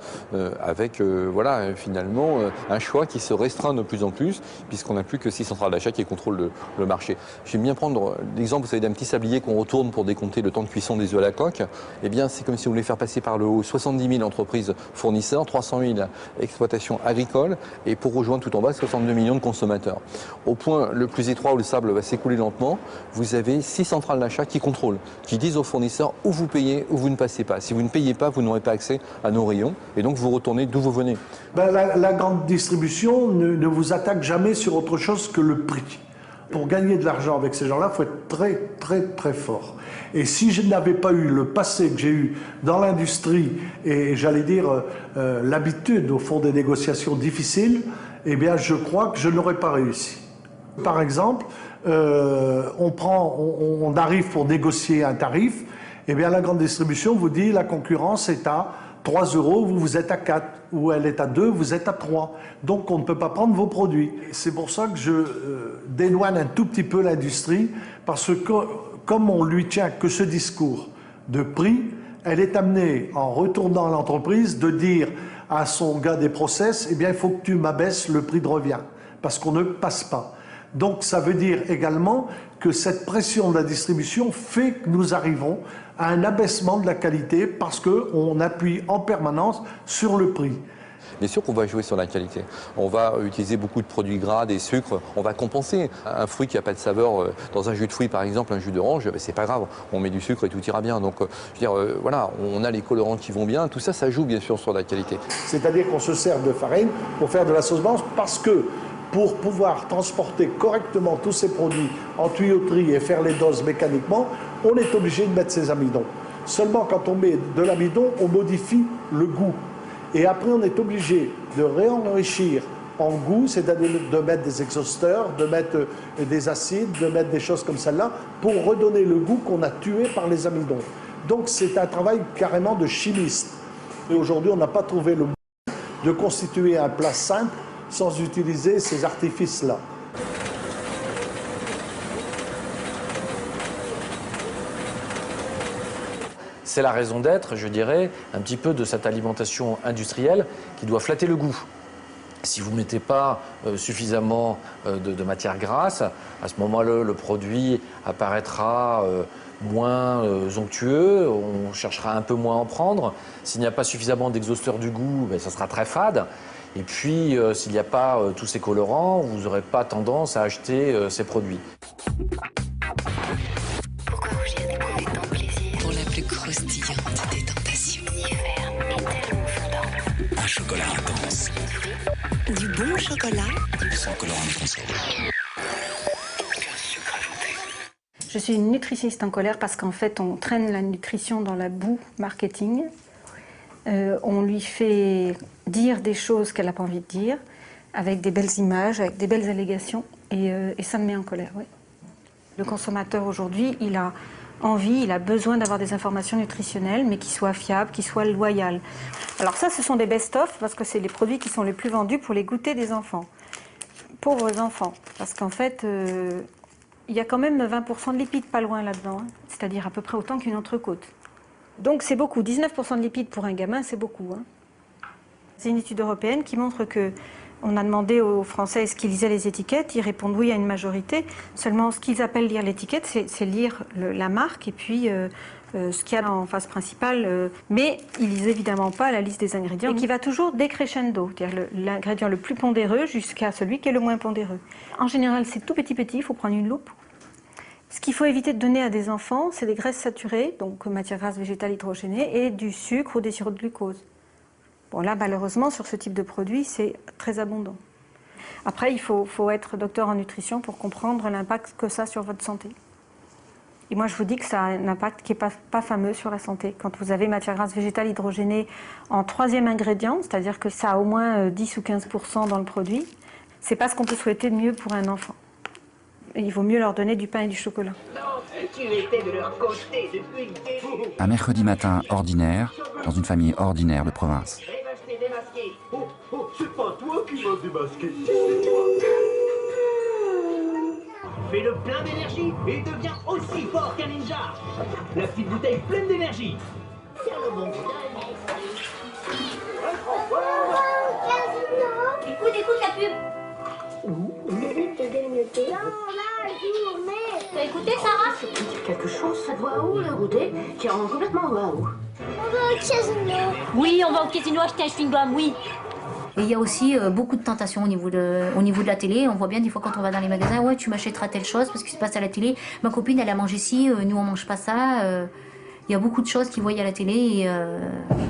avec voilà, finalement un choix qui se restreint de plus en plus, puisqu'on n'a plus que 6 centrales d'achat qui contrôlent le marché. J'aime bien prendre l'exemple, vous savez, d'un petit sablier qu'on retourne pour décompter le temps de cuisson des œufs à la coque. Eh bien, c'est comme si on voulait faire passer par le haut 70 000 entreprises fournisseurs, 300 000 exploitations agricoles, et pour rejoindre tout en bas 62 millions de consommateurs. Au point le plus étroit où le sable va s'écouler lentement, vous avez 6 centrales d'achat qui contrôlent, qui disent aux fournisseurs où vous payez, où vous ne passez pas. Si vous ne payez pas, vous n'aurez pas accès à nos rayons, et donc vous retournez d'où vous venez. La grande distribution ne vous attaque jamais sur autre chose que le prix. Pour gagner de l'argent avec ces gens-là, il faut être très, très, très fort. Et si je n'avais pas eu le passé que j'ai eu dans l'industrie et j'allais dire l'habitude au fond des négociations difficiles, eh bien je crois que je n'aurais pas réussi. Par exemple, on arrive pour négocier un tarif, eh bien la grande distribution vous dit la concurrence est à 3 €, vous êtes à 4, ou elle est à 2, vous êtes à 3. Donc on ne peut pas prendre vos produits. C'est pour ça que je dédouane un tout petit peu l'industrie, parce que comme on lui tient que ce discours de prix, elle est amenée, en retournant à l'entreprise, de dire à son gars des process, eh bien il faut que tu m'abaisses le prix de revient, parce qu'on ne passe pas. Donc ça veut dire également que cette pression de la distribution fait que nous arrivons à un abaissement de la qualité parce qu'on appuie en permanence sur le prix. Bien sûr qu'on va jouer sur la qualité. On va utiliser beaucoup de produits gras, des sucres, on va compenser. Un fruit qui n'a pas de saveur, dans un jus de fruits par exemple, un jus d'orange, c'est pas grave, on met du sucre et tout ira bien. Donc je veux dire, voilà, on a les colorants qui vont bien, tout ça, ça joue bien sûr sur la qualité. C'est-à-dire qu'on se sert de farine pour faire de la sauce blanche parce que pour pouvoir transporter correctement tous ces produits en tuyauterie et faire les doses mécaniquement, on est obligé de mettre ces amidons. Seulement quand on met de l'amidon, on modifie le goût. Et après, on est obligé de réenrichir en goût, c'est-à-dire de mettre des exhausteurs, de mettre des acides, de mettre des choses comme celle-là, pour redonner le goût qu'on a tué par les amidons. Donc c'est un travail carrément de chimiste. Et aujourd'hui, on n'a pas trouvé le moyen de constituer un plat simple sans utiliser ces artifices-là. C'est la raison d'être, je dirais, un petit peu de cette alimentation industrielle qui doit flatter le goût. Si vous ne mettez pas suffisamment de matière grasse, à ce moment-là, le produit apparaîtra moins onctueux, on cherchera un peu moins à en prendre. S'il n'y a pas suffisamment d'exhausteur du goût, ça sera très fade. Et puis, s'il n'y a pas tous ces colorants, vous n'aurez pas tendance à acheter ces produits. Pourquoi rougir des coulées tant plaisir? Pour la plus croustillante des tentations. Ni ferme, ni tellement fondant. Un chocolat intense. Du bon chocolat. Sans colorant français. Je suis une nutritionniste en colère parce qu'en fait, on traîne la nutrition dans la boue marketing. On lui fait dire des choses qu'elle n'a pas envie de dire, avec des belles images, avec des belles allégations, et ça me met en colère, oui. Le consommateur aujourd'hui, il a envie, il a besoin d'avoir des informations nutritionnelles, mais qui soient fiables, qui soient loyales. Alors ça, ce sont des best-of, parce que c'est les produits qui sont les plus vendus pour les goûters des enfants. Pauvres enfants, parce qu'en fait, il y a quand même 20% de lipides pas loin là-dedans, hein, c'est-à-dire à peu près autant qu'une entrecôte. Donc c'est beaucoup, 19% de lipides pour un gamin, c'est beaucoup. Hein. C'est une étude européenne qui montre que on a demandé aux Français est-ce qu'ils lisaient les étiquettes, ils répondent oui à une majorité. Seulement ce qu'ils appellent lire l'étiquette, c'est lire la marque et puis ce qu'il y a en face principale. Mais ils lisent évidemment pas la liste des ingrédients et qui va toujours décrescendo, c'est-à-dire l'ingrédient le plus pondéreux jusqu'à celui qui est le moins pondéreux. En général, c'est tout petit, il faut prendre une loupe. Ce qu'il faut éviter de donner à des enfants, c'est des graisses saturées, donc matières grasses végétales hydrogénées, et du sucre ou des sirops de glucose. Bon, là, malheureusement, sur ce type de produit, c'est très abondant. Après, il faut être docteur en nutrition pour comprendre l'impact que ça a sur votre santé. Et moi, je vous dis que ça a un impact qui n'est pas fameux sur la santé. Quand vous avez matières grasses végétales hydrogénées en troisième ingrédient, c'est-à-dire que ça a au moins 10 ou 15% dans le produit, c'est pas ce qu'on peut souhaiter de mieux pour un enfant. Il vaut mieux leur donner du pain et du chocolat. Un mercredi matin ordinaire, dans une famille ordinaire de province. C'est pas toi qui vas démasquer. Fais le plein d'énergie et deviens aussi fort qu'un ninja. La petite bouteille pleine d'énergie. Tiens le bon. Écoute la pub. Mérite de grignoter. T'as écouté, Sarah? Ça peut dire quelque chose, ça doit où le goûter qui rend complètement waouh. On va au casino. Oui, on va au casino acheter un chewing-gum, oui. Et il y a aussi beaucoup de tentations au niveau de la télé. On voit bien des fois quand on va dans les magasins, ouais, tu m'achèteras telle chose parce que se passe à la télé. Ma copine, elle a mangé ci, nous on mange pas ça. Il y a beaucoup de choses qu'ils voient à la télé et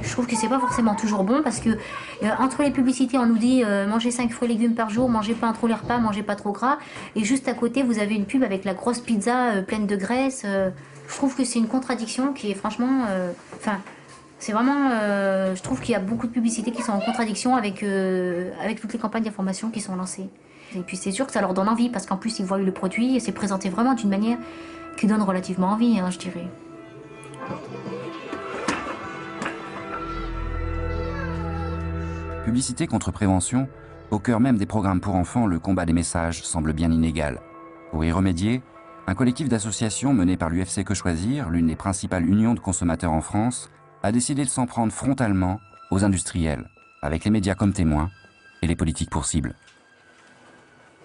je trouve que c'est pas forcément toujours bon parce que entre les publicités, on nous dit mangez 5 fruits et légumes par jour, mangez pas trop les repas, mangez pas trop gras. Et juste à côté, vous avez une pub avec la grosse pizza pleine de graisse. Je trouve que c'est une contradiction qui est franchement... c'est vraiment... je trouve qu'il y a beaucoup de publicités qui sont en contradiction avec toutes les campagnes d'information qui sont lancées. Et puis c'est sûr que ça leur donne envie parce qu'en plus ils voient le produit et c'est présenté vraiment d'une manière qui donne relativement envie, hein, je dirais. Publicité contre prévention, au cœur même des programmes pour enfants, le combat des messages semble bien inégal. Pour y remédier, un collectif d'associations mené par l'UFC Que Choisir, l'une des principales unions de consommateurs en France, a décidé de s'en prendre frontalement aux industriels, avec les médias comme témoins et les politiques pour cible.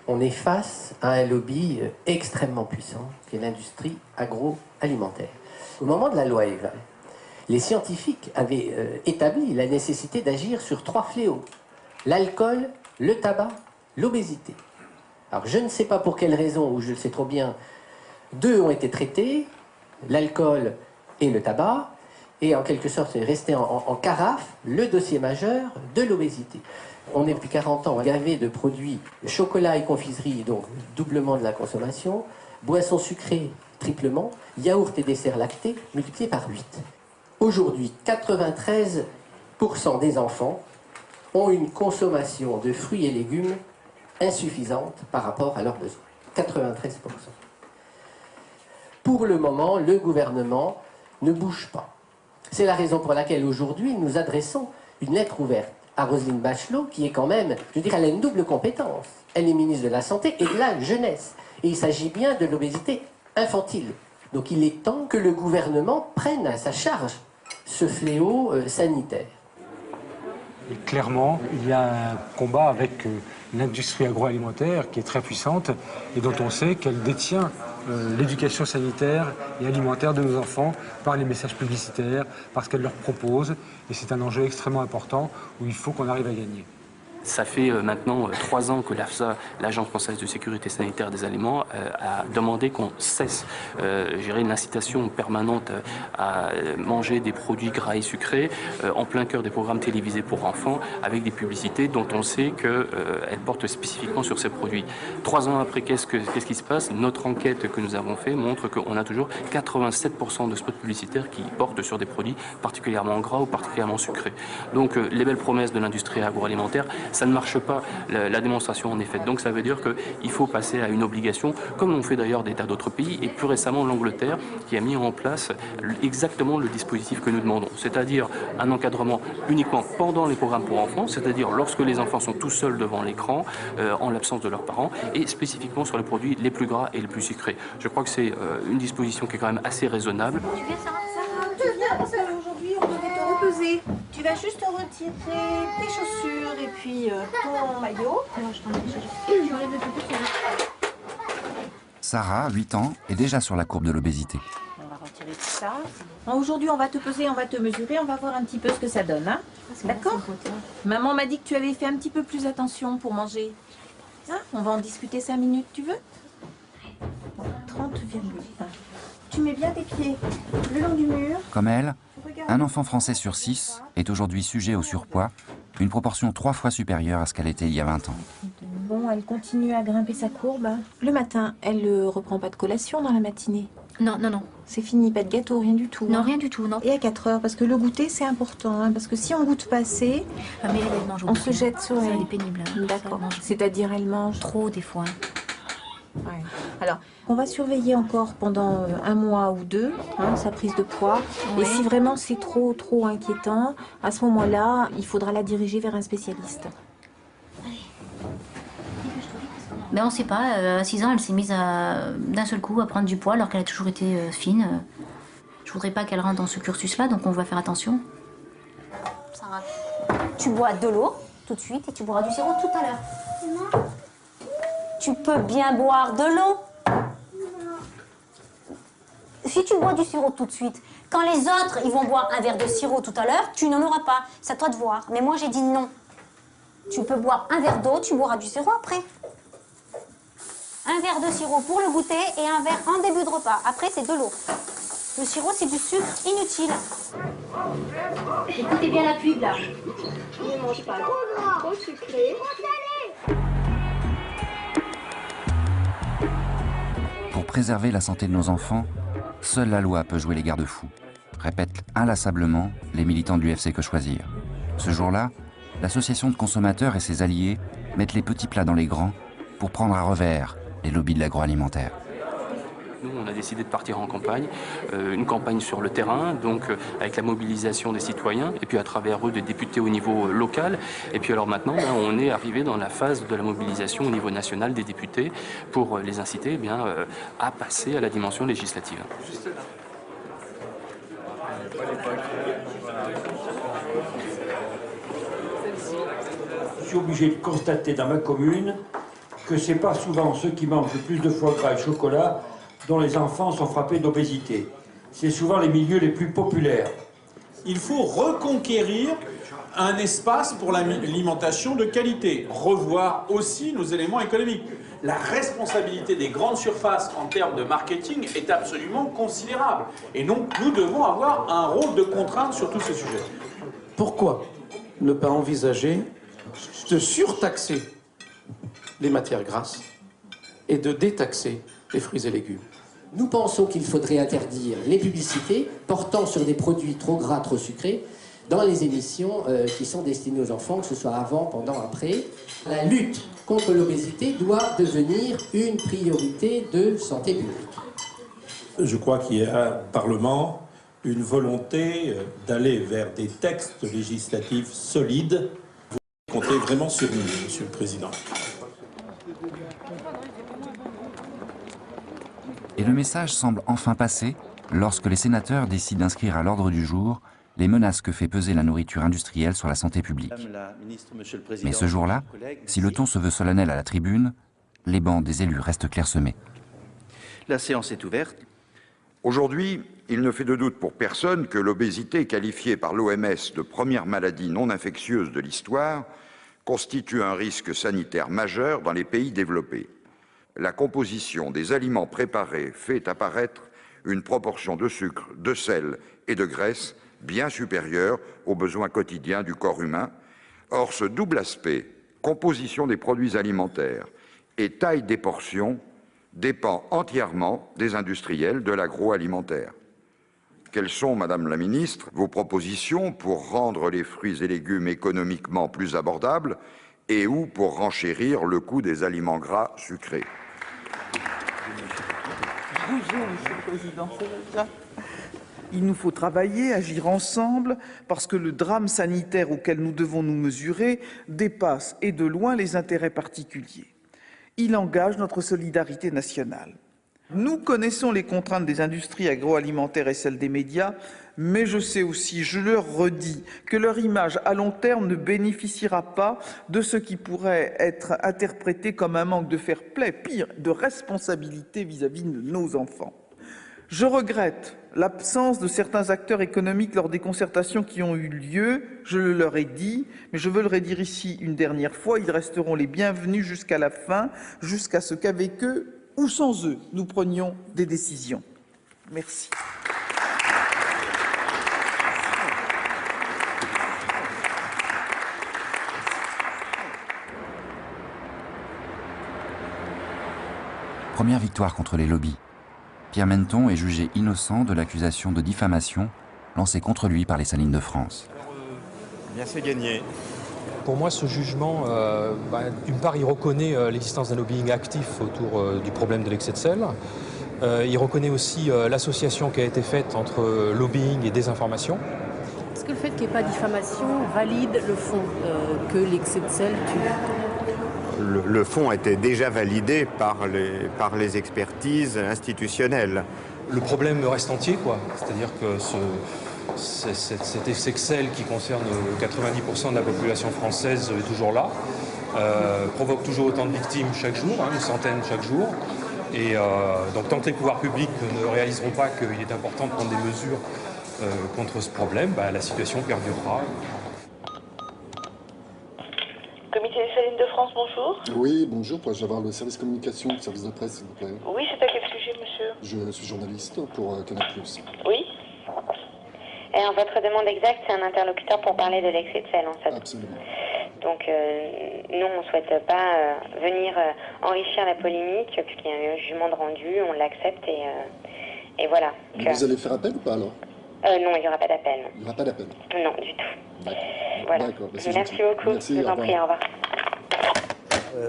On est face à un lobby extrêmement puissant, qui est l'industrie agroalimentaire. Au moment de la loi Évin, les scientifiques avaient établi la nécessité d'agir sur 3 fléaux: l'alcool, le tabac, l'obésité. Alors je ne sais pas pour quelle raison, ou je le sais trop bien, 2 ont été traités, l'alcool et le tabac, et en quelque sorte est resté en carafe le dossier majeur de l'obésité. On est depuis 40 ans gavé de produits chocolat et confiserie, donc doublement de la consommation, boissons sucrées triplement, yaourt et desserts lactés multipliés par 8. Aujourd'hui, 93% des enfants ont une consommation de fruits et légumes insuffisante par rapport à leurs besoins. 93%. Pour le moment, le gouvernement ne bouge pas. C'est la raison pour laquelle aujourd'hui nous adressons une lettre ouverte à Roselyne Bachelot, qui est quand même, je dirais, elle a une double compétence. Elle est ministre de la Santé et de la Jeunesse. Et il s'agit bien de l'obésité infantile. Donc il est temps que le gouvernement prenne à sa charge ce fléau sanitaire. Et clairement, il y a un combat avec l'industrie agroalimentaire qui est très puissante et dont on sait qu'elle détient l'éducation sanitaire et alimentaire de nos enfants par les messages publicitaires, parce qu'elle leur propose. Et c'est un enjeu extrêmement important où il faut qu'on arrive à gagner. Ça fait maintenant 3 ans que l'AFSA, l'Agence française de sécurité sanitaire des aliments, a demandé qu'on cesse l'incitation permanente à manger des produits gras et sucrés en plein cœur des programmes télévisés pour enfants avec des publicités dont on sait qu'elles portent spécifiquement sur ces produits. 3 ans après, qu'est-ce qui se passe? Notre enquête que nous avons faite montre qu'on a toujours 87% de spots publicitaires qui portent sur des produits particulièrement gras ou particulièrement sucrés. Donc les belles promesses de l'industrie agroalimentaire, ça ne marche pas, la démonstration en est faite. Donc ça veut dire qu'il faut passer à une obligation, comme l'ont fait d'ailleurs des tas d'autres pays, et plus récemment l'Angleterre, qui a mis en place exactement le dispositif que nous demandons. C'est-à-dire un encadrement uniquement pendant les programmes pour enfants, c'est-à-dire lorsque les enfants sont tout seuls devant l'écran, en l'absence de leurs parents, et spécifiquement sur les produits les plus gras et les plus sucrés. Je crois que c'est une disposition qui est quand même assez raisonnable. Tu viens, parce qu'aujourd'hui on devait te repeser. Tu vas juste retirer tes chaussures et puis ton maillot. Sarah, 8 ans, est déjà sur la courbe de l'obésité. On va retirer tout ça. Aujourd'hui, on va te peser, on va te mesurer, on va voir un petit peu ce que ça donne. Hein? D'accord? Maman m'a dit que tu avais fait un petit peu plus attention pour manger. Hein? On va en discuter 5 minutes, tu veux? 30,1. Tu mets bien tes pieds le long du mur. Comme elle, un enfant français sur 6 est aujourd'hui sujet au surpoids, une proportion 3 fois supérieure à ce qu'elle était il y a 20 ans. Bon, elle continue à grimper sa courbe. Le matin, elle ne reprend pas de collation dans la matinée? Non, non, non. C'est fini, pas de gâteau, rien du tout. Non, rien du tout, non. Et à 4 heures, parce que le goûter, c'est important. Hein, parce que si on goûte pas assez, mais elle mange on se jette sur elle. Elle est pénible. D'accord. C'est-à-dire, elle mange trop, des fois. Ouais. Alors, on va surveiller encore pendant 1 mois ou 2, hein, sa prise de poids. Ouais. Et si vraiment c'est trop inquiétant, à ce moment-là, il faudra la diriger vers un spécialiste. Mais on ne sait pas, à 6 ans, elle s'est mise d'un seul coup à prendre du poids alors qu'elle a toujours été fine. Je voudrais pas qu'elle rentre dans ce cursus-là, donc on va faire attention. Sarah, tu bois de l'eau tout de suite et tu boiras du sirop tout à l'heure. Tu peux bien boire de l'eau. Si tu bois du sirop tout de suite, quand les autres ils vont boire un verre de sirop tout à l'heure, tu n'en auras pas. C'est à toi de voir. Mais moi j'ai dit non. Tu peux boire un verre d'eau, tu boiras du sirop après. Un verre de sirop pour le goûter et un verre en début de repas. Après c'est de l'eau. Le sirop c'est du sucre inutile. Écoutez bien la pub là. Ne mange pas trop sucré. Pour préserver la santé de nos enfants, seule la loi peut jouer les garde-fous, répètent inlassablement les militants de l'UFC Que Choisir. Ce jour-là, l'association de consommateurs et ses alliés mettent les petits plats dans les grands pour prendre à revers les lobbies de l'agroalimentaire. Nous, on a décidé de partir en campagne, une campagne sur le terrain, donc avec la mobilisation des citoyens, et puis à travers eux des députés au niveau local. Et puis alors maintenant, on est arrivé dans la phase de la mobilisation au niveau national des députés pour les inciter à passer à la dimension législative. Je suis obligé de constater dans ma commune que ce n'est pas souvent ceux qui mangent le plus de foie gras et chocolat dont les enfants sont frappés d'obésité. C'est souvent les milieux les plus populaires. Il faut reconquérir un espace pour l'alimentation de qualité, revoir aussi nos éléments économiques. La responsabilité des grandes surfaces en termes de marketing est absolument considérable. Et donc nous devons avoir un rôle de contrainte sur tous ces sujets. Pourquoi ne pas envisager de surtaxer les matières grasses et de détaxer les fruits et légumes? Nous pensons qu'il faudrait interdire les publicités portant sur des produits trop gras, trop sucrés, dans les émissions qui sont destinées aux enfants, que ce soit avant, pendant, après. La lutte contre l'obésité doit devenir une priorité de santé publique. Je crois qu'il y a un Parlement, une volonté d'aller vers des textes législatifs solides. Vous comptez vraiment sur nous, Monsieur le Président. Et le message semble enfin passer lorsque les sénateurs décident d'inscrire à l'ordre du jour les menaces que fait peser la nourriture industrielle sur la santé publique. Mais ce jour-là, si le ton se veut solennel à la tribune, les bancs des élus restent clairsemés. La séance est ouverte. Aujourd'hui, il ne fait de doute pour personne que l'obésité, qualifiée par l'OMS de première maladie non infectieuse de l'histoire, constitue un risque sanitaire majeur dans les pays développés. La composition des aliments préparés fait apparaître une proportion de sucre, de sel et de graisse bien supérieure aux besoins quotidiens du corps humain. Or, ce double aspect, composition des produits alimentaires et taille des portions, dépend entièrement des industriels de l'agroalimentaire. Quelles sont, Madame la Ministre, vos propositions pour rendre les fruits et légumes économiquement plus abordables et ou pour renchérir le coût des aliments gras sucrés? Bonjour, Monsieur le Président. Il nous faut travailler, agir ensemble, parce que le drame sanitaire auquel nous devons nous mesurer dépasse et de loin les intérêts particuliers. Il engage notre solidarité nationale. Nous connaissons les contraintes des industries agroalimentaires et celles des médias, mais je sais aussi, je leur redis, que leur image à long terme ne bénéficiera pas de ce qui pourrait être interprété comme un manque de fair-play, pire, de responsabilité vis-à-vis de nos enfants. Je regrette l'absence de certains acteurs économiques lors des concertations qui ont eu lieu, je le leur ai dit, mais je veux le redire ici une dernière fois, ils resteront les bienvenus jusqu'à la fin, jusqu'à ce qu'avec eux ou sans eux, nous prenions des décisions. Merci. Première victoire contre les lobbies. Pierre Menton est jugé innocent de l'accusation de diffamation lancée contre lui par les Salines de France. Bien, c'est gagné. Pour moi, ce jugement, d'une part, il reconnaît l'existence d'un lobbying actif autour du problème de l'excès de sel. Il reconnaît aussi l'association qui a été faite entre lobbying et désinformation. Est-ce que le fait qu'il n'y ait pas de diffamation valide le fond que l'excès de sel tue? Le fond était déjà validé par les expertises institutionnelles. Le problème reste entier, quoi. C'est-à-dire que cet excès de sel qui concerne 90% de la population française est toujours là, provoque toujours autant de victimes chaque jour, une centaine chaque jour. Et donc tant que les pouvoirs publics ne réaliseront pas qu'il est important de prendre des mesures contre ce problème, la situation perdurera. Comité des Salines de France, bonjour. Oui, bonjour. Pourrais-je avoir le service communication, le service de presse, s'il vous plaît? Oui, c'est à quel sujet, monsieur? Je suis journaliste pour Canal+. Oui. Alors, votre demande exacte, c'est un interlocuteur pour parler de l'excès de sel, en fait. Absolument. Donc, nous, on ne souhaite pas venir enrichir la polémique, puisqu'il y a eu un jugement de rendu, on l'accepte et voilà. Vous allez faire appel ou pas, alors? Non, il n'y aura pas d'appel. Il n'y aura pas d'appel? Non, du tout. Voilà. D'accord. Merci beaucoup. Merci, je vous en prie, au revoir.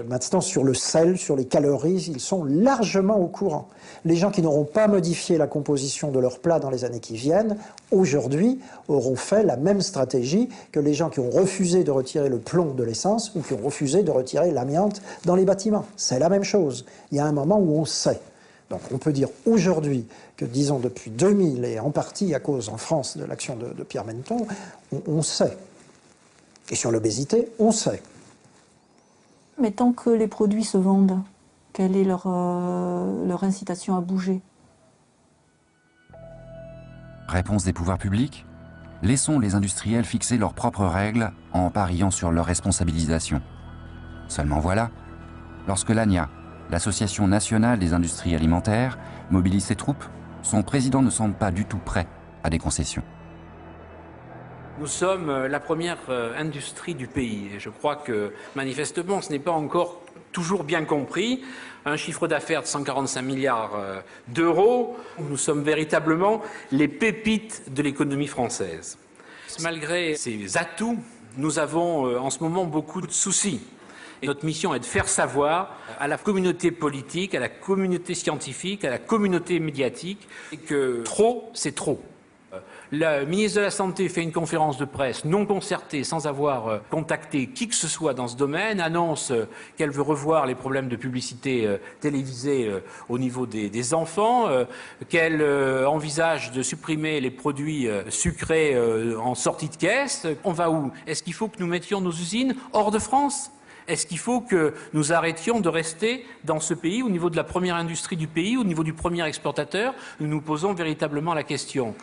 Maintenant, sur le sel, sur les calories, ils sont largement au courant. Les gens qui n'auront pas modifié la composition de leur plat dans les années qui viennent, aujourd'hui, auront fait la même stratégie que les gens qui ont refusé de retirer le plomb de l'essence ou qui ont refusé de retirer l'amiante dans les bâtiments. C'est la même chose. Il y a un moment où on sait. Donc on peut dire aujourd'hui que, disons, depuis 2000, et en partie à cause en France de l'action de Pierre Menton, on sait. Et sur l'obésité, on sait. Mais tant que les produits se vendent, quelle est leur incitation à bouger? Réponse des pouvoirs publics? Laissons les industriels fixer leurs propres règles en pariant sur leur responsabilisation. Seulement voilà, lorsque l'ANIA, l'Association nationale des industries alimentaires, mobilise ses troupes, son président ne semble pas du tout prêt à des concessions. Nous sommes la première industrie du pays et je crois que manifestement ce n'est pas encore toujours bien compris. Un chiffre d'affaires de 145 milliards d'euros, nous sommes véritablement les pépites de l'économie française. Malgré ces atouts, nous avons en ce moment beaucoup de soucis. Et notre mission est de faire savoir à la communauté politique, à la communauté scientifique, à la communauté médiatique que trop, c'est trop. La ministre de la Santé fait une conférence de presse non concertée, sans avoir contacté qui que ce soit dans ce domaine, annonce qu'elle veut revoir les problèmes de publicité télévisée au niveau des enfants, qu'elle envisage de supprimer les produits sucrés en sortie de caisse. On va où? Est-ce qu'il faut que nous mettions nos usines hors de France? Est-ce qu'il faut que nous arrêtions de rester dans ce pays, au niveau de la première industrie du pays, au niveau du premier exportateur? Nous nous posons véritablement la question.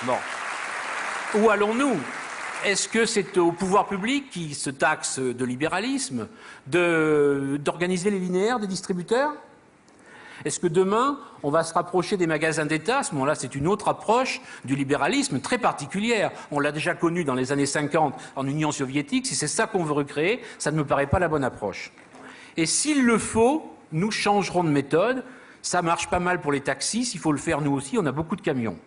Bon. Où allons-nous? Est-ce que c'est au pouvoir public qui se taxe de libéralisme d'organiser les linéaires des distributeurs? Est-ce que demain, on va se rapprocher des magasins d'État? À ce moment-là, c'est une autre approche du libéralisme très particulière. On l'a déjà connu dans les années 50 en Union soviétique. Si c'est ça qu'on veut recréer, ça ne me paraît pas la bonne approche. Et s'il le faut, nous changerons de méthode. Ça marche pas mal pour les taxis. S'il faut le faire, nous aussi, on a beaucoup de camions.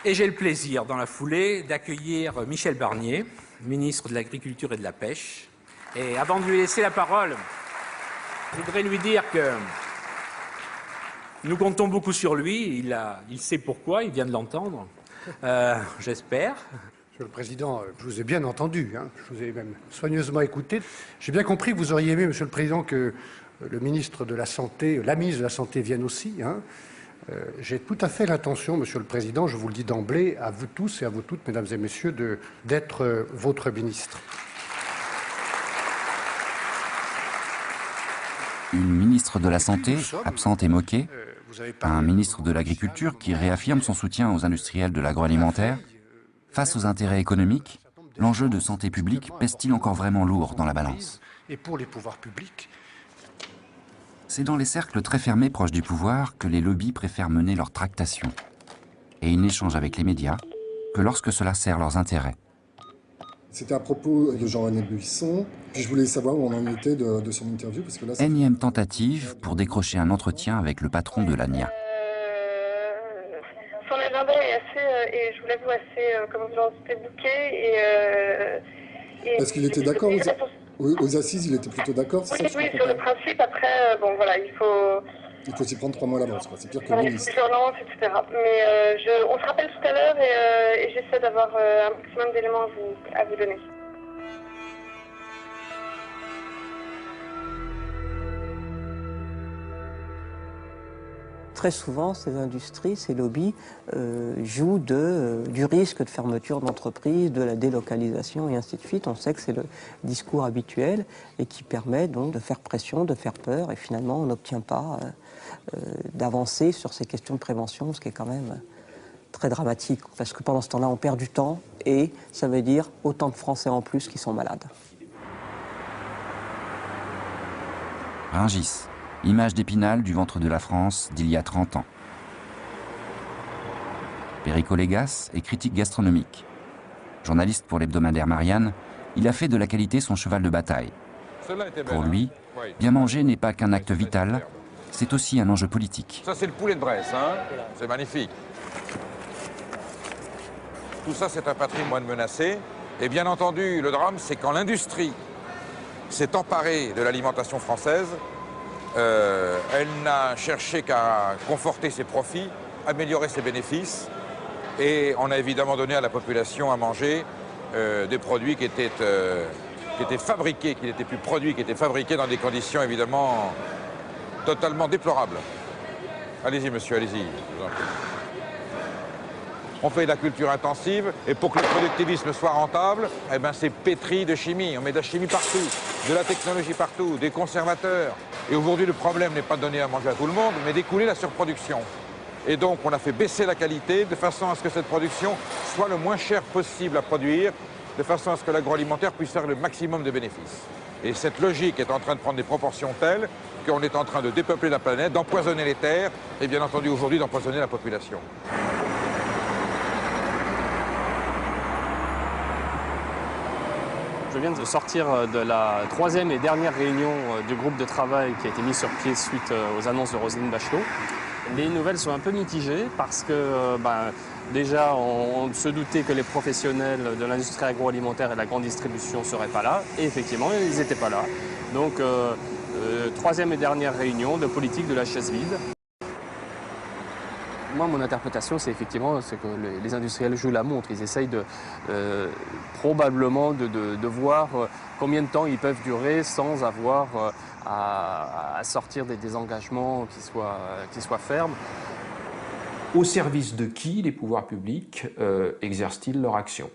Et j'ai le plaisir, dans la foulée, d'accueillir Michel Barnier, ministre de l'Agriculture et de la Pêche. Et avant de lui laisser la parole, je voudrais lui dire que nous comptons beaucoup sur lui. Il sait pourquoi, il vient de l'entendre, j'espère. Monsieur le Président, je vous ai bien entendu, hein. Je vous ai même soigneusement écouté. J'ai bien compris que vous auriez aimé, Monsieur le Président, que le ministre de la Santé, la ministre de la Santé vienne aussi, hein. J'ai tout à fait l'intention, Monsieur le Président, je vous le dis d'emblée, à vous tous et à vous toutes, Mesdames et Messieurs, d'être votre ministre. Une ministre de la Santé, absente et moquée, un ministre de l'Agriculture qui réaffirme son soutien aux industriels de l'agroalimentaire. Face aux intérêts économiques, l'enjeu de santé publique pèse-t-il encore vraiment lourd dans la balance? Et pour les pouvoirs publics, c'est dans les cercles très fermés proches du pouvoir que les lobbies préfèrent mener leurs tractations. Et ils n'échangent avec les médias que lorsque cela sert leurs intérêts. C'était à propos de Jean-René Buisson. Puis je voulais savoir où on en était de son interview. Parce que là, Énième tentative pour décrocher un entretien avec le patron de l'ANIA. Son agenda est assez, et je vous l'avoue, assez, comme vous en dites, bouqué. Est-ce qu'il était d'accord aux assises, il était plutôt d'accord, c'est oui, ça? Oui, sur le principe, après, bon voilà, il faut... Il faut s'y prendre 3 mois à l'avance, c'est pire que voilà, le ministre. L'urgence, etc. Mais on se rappelle tout à l'heure et j'essaie d'avoir un maximum d'éléments à vous donner. Très souvent, ces industries, ces lobbies jouent du risque de fermeture d'entreprise, de la délocalisation et ainsi de suite. On sait que c'est le discours habituel et qui permet donc de faire pression, de faire peur et finalement on n'obtient pas d'avancer sur ces questions de prévention, ce qui est quand même très dramatique parce que pendant ce temps-là, on perd du temps et ça veut dire autant de Français en plus qui sont malades. Rungis. Image d'Épinal du ventre de la France d'il y a 30 ans. Perico Légas est critique gastronomique. Journaliste pour l'hebdomadaire Marianne, il a fait de la qualité son cheval de bataille. Pour lui, bien manger n'est pas qu'un acte vital, c'est aussi un enjeu politique. Ça, c'est le poulet de Bresse, hein. C'est magnifique. Tout ça, c'est un patrimoine menacé. Et bien entendu, le drame, c'est quand l'industrie s'est emparée de l'alimentation française. Elle n'a cherché qu'à conforter ses profits, améliorer ses bénéfices, et on a évidemment donné à la population à manger des produits qui étaient fabriqués, qui n'étaient plus produits, qui étaient fabriqués dans des conditions évidemment totalement déplorables. Allez-y, monsieur, allez-y, je vous en prie. On fait de la culture intensive, et pour que le productivisme soit rentable, eh ben, c'est pétri de chimie. On met de la chimie partout, de la technologie partout, des conservateurs. Et aujourd'hui, le problème n'est pas de donner à manger à tout le monde, mais d'écouler la surproduction. Et donc, on a fait baisser la qualité de façon à ce que cette production soit le moins cher possible à produire, de façon à ce que l'agroalimentaire puisse faire le maximum de bénéfices. Et cette logique est en train de prendre des proportions telles qu'on est en train de dépeupler la planète, d'empoisonner les terres, et bien entendu, aujourd'hui, d'empoisonner la population. Je viens de sortir de la 3e et dernière réunion du groupe de travail qui a été mis sur pied suite aux annonces de Roselyne Bachelot. Les nouvelles sont un peu mitigées parce que déjà on se doutait que les professionnels de l'industrie agroalimentaire et de la grande distribution ne seraient pas là. Et effectivement, ils n'étaient pas là. Donc 3e et dernière réunion de politique de la chaise vide. Moi, mon interprétation, c'est effectivement que les industriels jouent la montre. Ils essayent probablement de voir combien de temps ils peuvent durer sans avoir à sortir des engagements qui soient fermes. Au service de qui les pouvoirs publics exercent-ils leur action?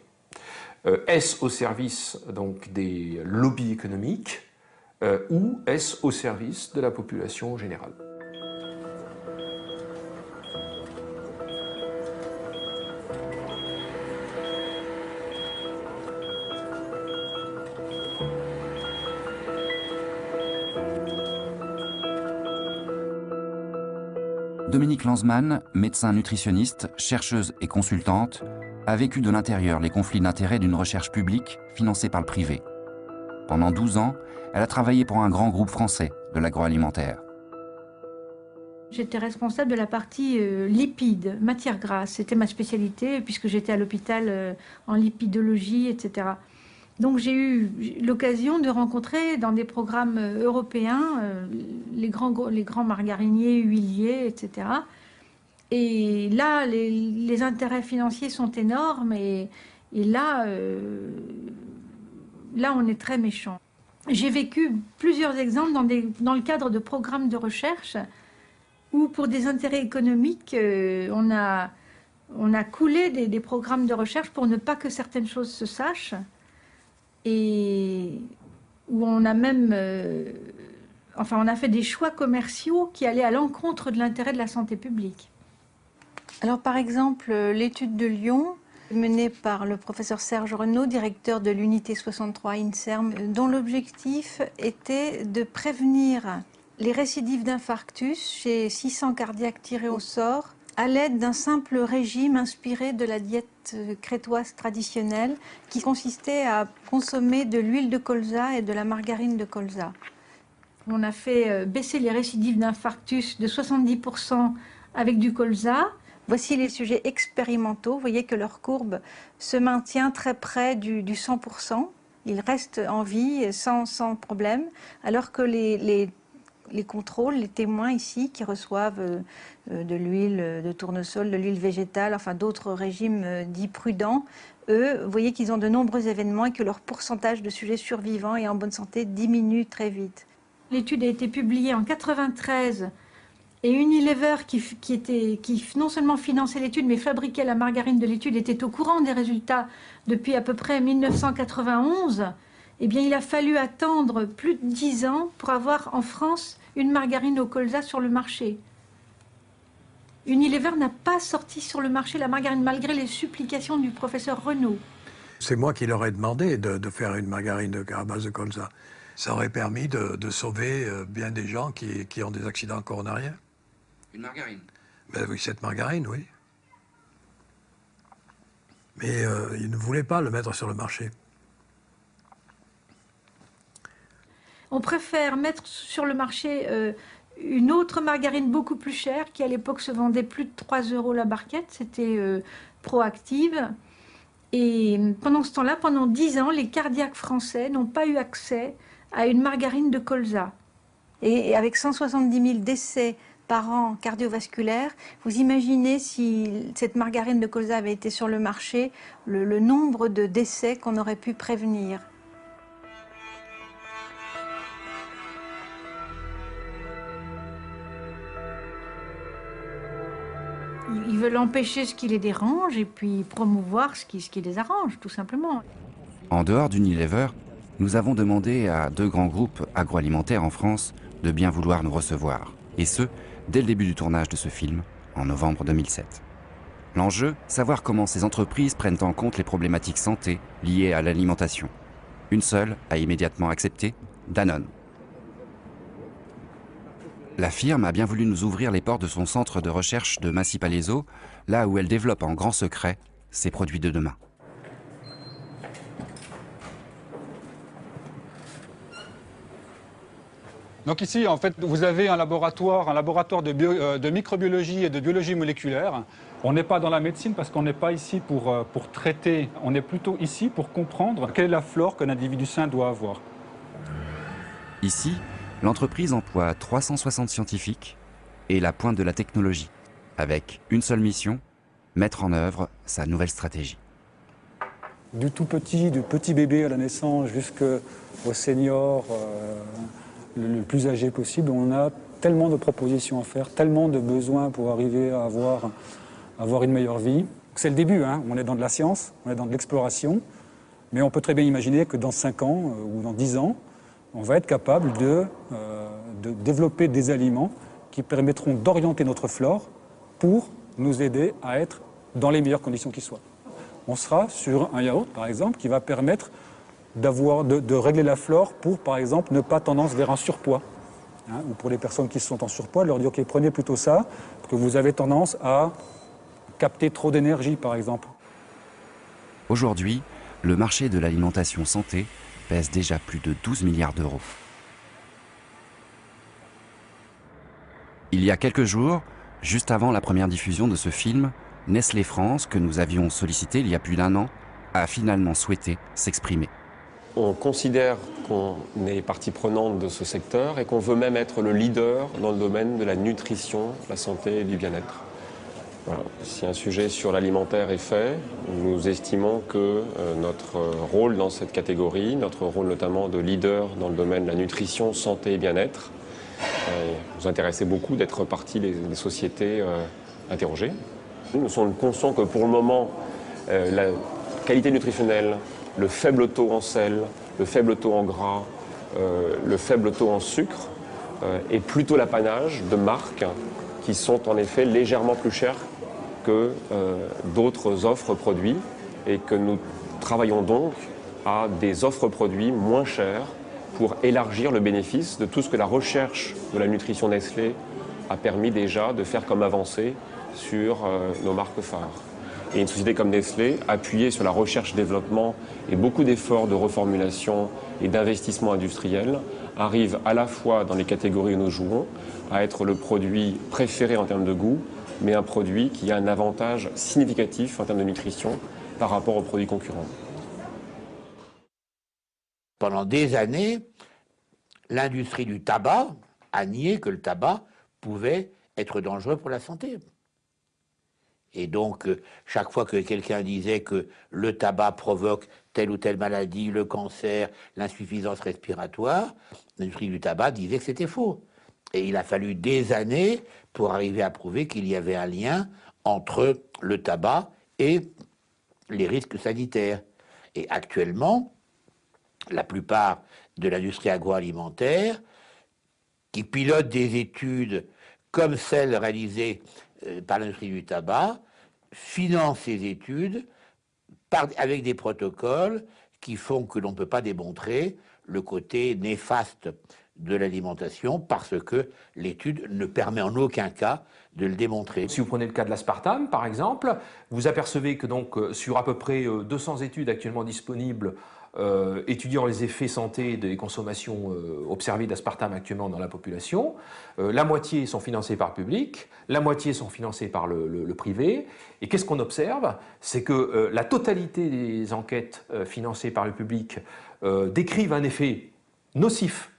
Est-ce au service donc, des lobbies économiques ou est-ce au service de la population générale? Dominique Lanzmann, médecin nutritionniste, chercheuse et consultante, a vécu de l'intérieur les conflits d'intérêts d'une recherche publique financée par le privé. Pendant 12 ans, elle a travaillé pour un grand groupe français de l'agroalimentaire. J'étais responsable de la partie lipides, matières grasses. C'était ma spécialité puisque j'étais à l'hôpital en lipidologie, etc. Donc j'ai eu l'occasion de rencontrer dans des programmes européens les grands margariniers, huiliers, etc. Et là, les intérêts financiers sont énormes et là, on est très méchant. J'ai vécu plusieurs exemples dans le cadre de programmes de recherche où pour des intérêts économiques, on a coulé des programmes de recherche pour ne pas que certaines choses se sachent. Et où on a même, on a fait des choix commerciaux qui allaient à l'encontre de l'intérêt de la santé publique. Alors par exemple, l'étude de Lyon, menée par le professeur Serge Renaud, directeur de l'unité 63 INSERM, dont l'objectif était de prévenir les récidives d'infarctus chez 600 cardiaques tirés au sort à l'aide d'un simple régime inspiré de la diète crétoise traditionnelle qui consistait à consommer de l'huile de colza et de la margarine de colza. On a fait baisser les récidives d'infarctus de 70% avec du colza. Voici les sujets expérimentaux. Vous voyez que leur courbe se maintient très près du 100%. Ils restent en vie sans problème, alors que les contrôles, les témoins ici qui reçoivent de l'huile de tournesol, de l'huile végétale, enfin d'autres régimes dits prudents, eux, vous voyez qu'ils ont de nombreux événements et que leur pourcentage de sujets survivants et en bonne santé diminue très vite. L'étude a été publiée en 1993 et Unilever, qui non seulement finançait l'étude mais fabriquait la margarine de l'étude, était au courant des résultats depuis à peu près 1991. Eh bien, il a fallu attendre plus de 10 ans pour avoir en France une margarine au colza sur le marché. Unilever n'a pas sorti sur le marché la margarine malgré les supplications du professeur Renaud. C'est moi qui leur ai demandé de faire une margarine à base de colza. Ça aurait permis de sauver bien des gens qui ont des accidents coronariens. Une margarine? Ben oui, cette margarine, oui. Mais ils ne voulaient pas le mettre sur le marché. On préfère mettre sur le marché une autre margarine beaucoup plus chère qui à l'époque se vendait plus de 3 € la barquette, c'était Proactive. Et pendant ce temps-là, pendant 10 ans, les cardiaques français n'ont pas eu accès à une margarine de colza. Et avec 170 000 décès par an cardiovasculaires, vous imaginez si cette margarine de colza avait été sur le marché, le nombre de décès qu'on aurait pu prévenir. Ils veulent empêcher ce qui les dérange et puis promouvoir ce qui les arrange, tout simplement. En dehors d'Unilever, nous avons demandé à 2 grands groupes agroalimentaires en France de bien vouloir nous recevoir. Et ce, dès le début du tournage de ce film, en novembre 2007. L'enjeu, savoir comment ces entreprises prennent en compte les problématiques santé liées à l'alimentation. Une seule a immédiatement accepté, Danone. La firme a bien voulu nous ouvrir les portes de son centre de recherche de Massy-Palaiseau, là où elle développe en grand secret ses produits de demain. Donc ici, en fait, vous avez un laboratoire de microbiologie et de biologie moléculaire. On n'est pas dans la médecine parce qu'on n'est pas ici pour traiter, on est plutôt ici pour comprendre quelle est la flore qu'un individu sain doit avoir. Ici, l'entreprise emploie 360 scientifiques et la pointe de la technologie, avec une seule mission, mettre en œuvre sa nouvelle stratégie. Du tout petit, du petit bébé à la naissance jusqu'au senior, le plus âgé possible, on a tellement de propositions à faire, tellement de besoins pour arriver à avoir une meilleure vie. C'est le début, hein. On est dans de la science, on est dans de l'exploration, mais on peut très bien imaginer que dans 5 ans ou dans 10 ans, on va être capable de développer des aliments qui permettront d'orienter notre flore pour nous aider à être dans les meilleures conditions qui soient. On sera sur un yaourt, par exemple, qui va permettre de régler la flore pour, par exemple, ne pas tendance vers un surpoids. Hein, ou pour les personnes qui sont en surpoids, leur dire, OK, prenez plutôt ça, parce que vous avez tendance à capter trop d'énergie, par exemple. Aujourd'hui, le marché de l'alimentation santé pèse déjà plus de 12 milliards d'euros. Il y a quelques jours, juste avant la première diffusion de ce film, Nestlé France, que nous avions sollicité il y a plus d'1 an, a finalement souhaité s'exprimer. On considère qu'on est partie prenante de ce secteur et qu'on veut même être le leader dans le domaine de la nutrition, la santé et du bien-être. Voilà. Si un sujet sur l'alimentaire est fait, nous estimons que notre rôle dans cette catégorie, notre rôle notamment de leader dans le domaine de la nutrition, santé et bien-être, nous intéressait beaucoup d'être partie des sociétés interrogées. Nous sommes conscients que pour le moment, la qualité nutritionnelle, le faible taux en sel, le faible taux en gras, le faible taux en sucre est plutôt l'apanage de marques qui sont en effet légèrement plus chères que d'autres offres produits et que nous travaillons donc à des offres produits moins chères pour élargir le bénéfice de tout ce que la recherche de la nutrition Nestlé a permis déjà de faire comme avancée sur nos marques phares. Et une société comme Nestlé, appuyée sur la recherche-développement et beaucoup d'efforts de reformulation et d'investissement industriel, arrive à la fois dans les catégories où nous jouons à être le produit préféré en termes de goût, mais un produit qui a un avantage significatif en termes de nutrition par rapport aux produits concurrents. Pendant des années, l'industrie du tabac a nié que le tabac pouvait être dangereux pour la santé. Et donc, chaque fois que quelqu'un disait que le tabac provoque telle ou telle maladie, le cancer, l'insuffisance respiratoire, l'industrie du tabac disait que c'était faux. Et il a fallu des années pour arriver à prouver qu'il y avait un lien entre le tabac et les risques sanitaires. Et actuellement, la plupart de l'industrie agroalimentaire, qui pilote des études comme celles réalisées par l'industrie du tabac, finance ces études avec des protocoles qui font que l'on ne peut pas démontrer le côté néfaste de l'alimentation parce que l'étude ne permet en aucun cas de le démontrer. Si vous prenez le cas de l'aspartame, par exemple, vous apercevez que donc, sur à peu près 200 études actuellement disponibles étudiant les effets santé des consommations observées d'aspartame actuellement dans la population, la moitié sont financées par le public, la moitié sont financées par le privé. Et qu'est-ce qu'on observe? C'est que la totalité des enquêtes financées par le public décrivent un effet nocif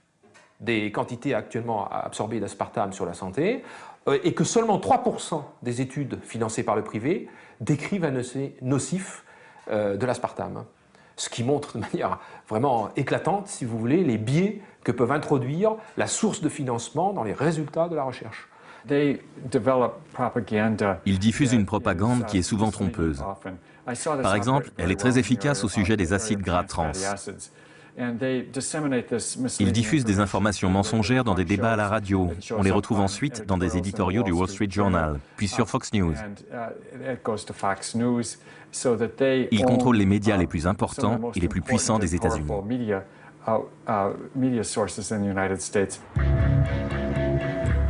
des quantités actuellement absorbées d'aspartame sur la santé, et que seulement 3% des études financées par le privé décrivent un effet nocif de l'aspartame. Ce qui montre de manière vraiment éclatante, si vous voulez, les biais que peuvent introduire la source de financement dans les résultats de la recherche. Ils diffusent une propagande qui est souvent trompeuse. Par exemple, elle est très efficace au sujet des acides gras trans. Ils diffusent des informations mensongères dans des débats à la radio. On les retrouve ensuite dans des éditoriaux du Wall Street Journal, puis sur Fox News. Ils contrôlent les médias les plus importants et les plus puissants des États-Unis.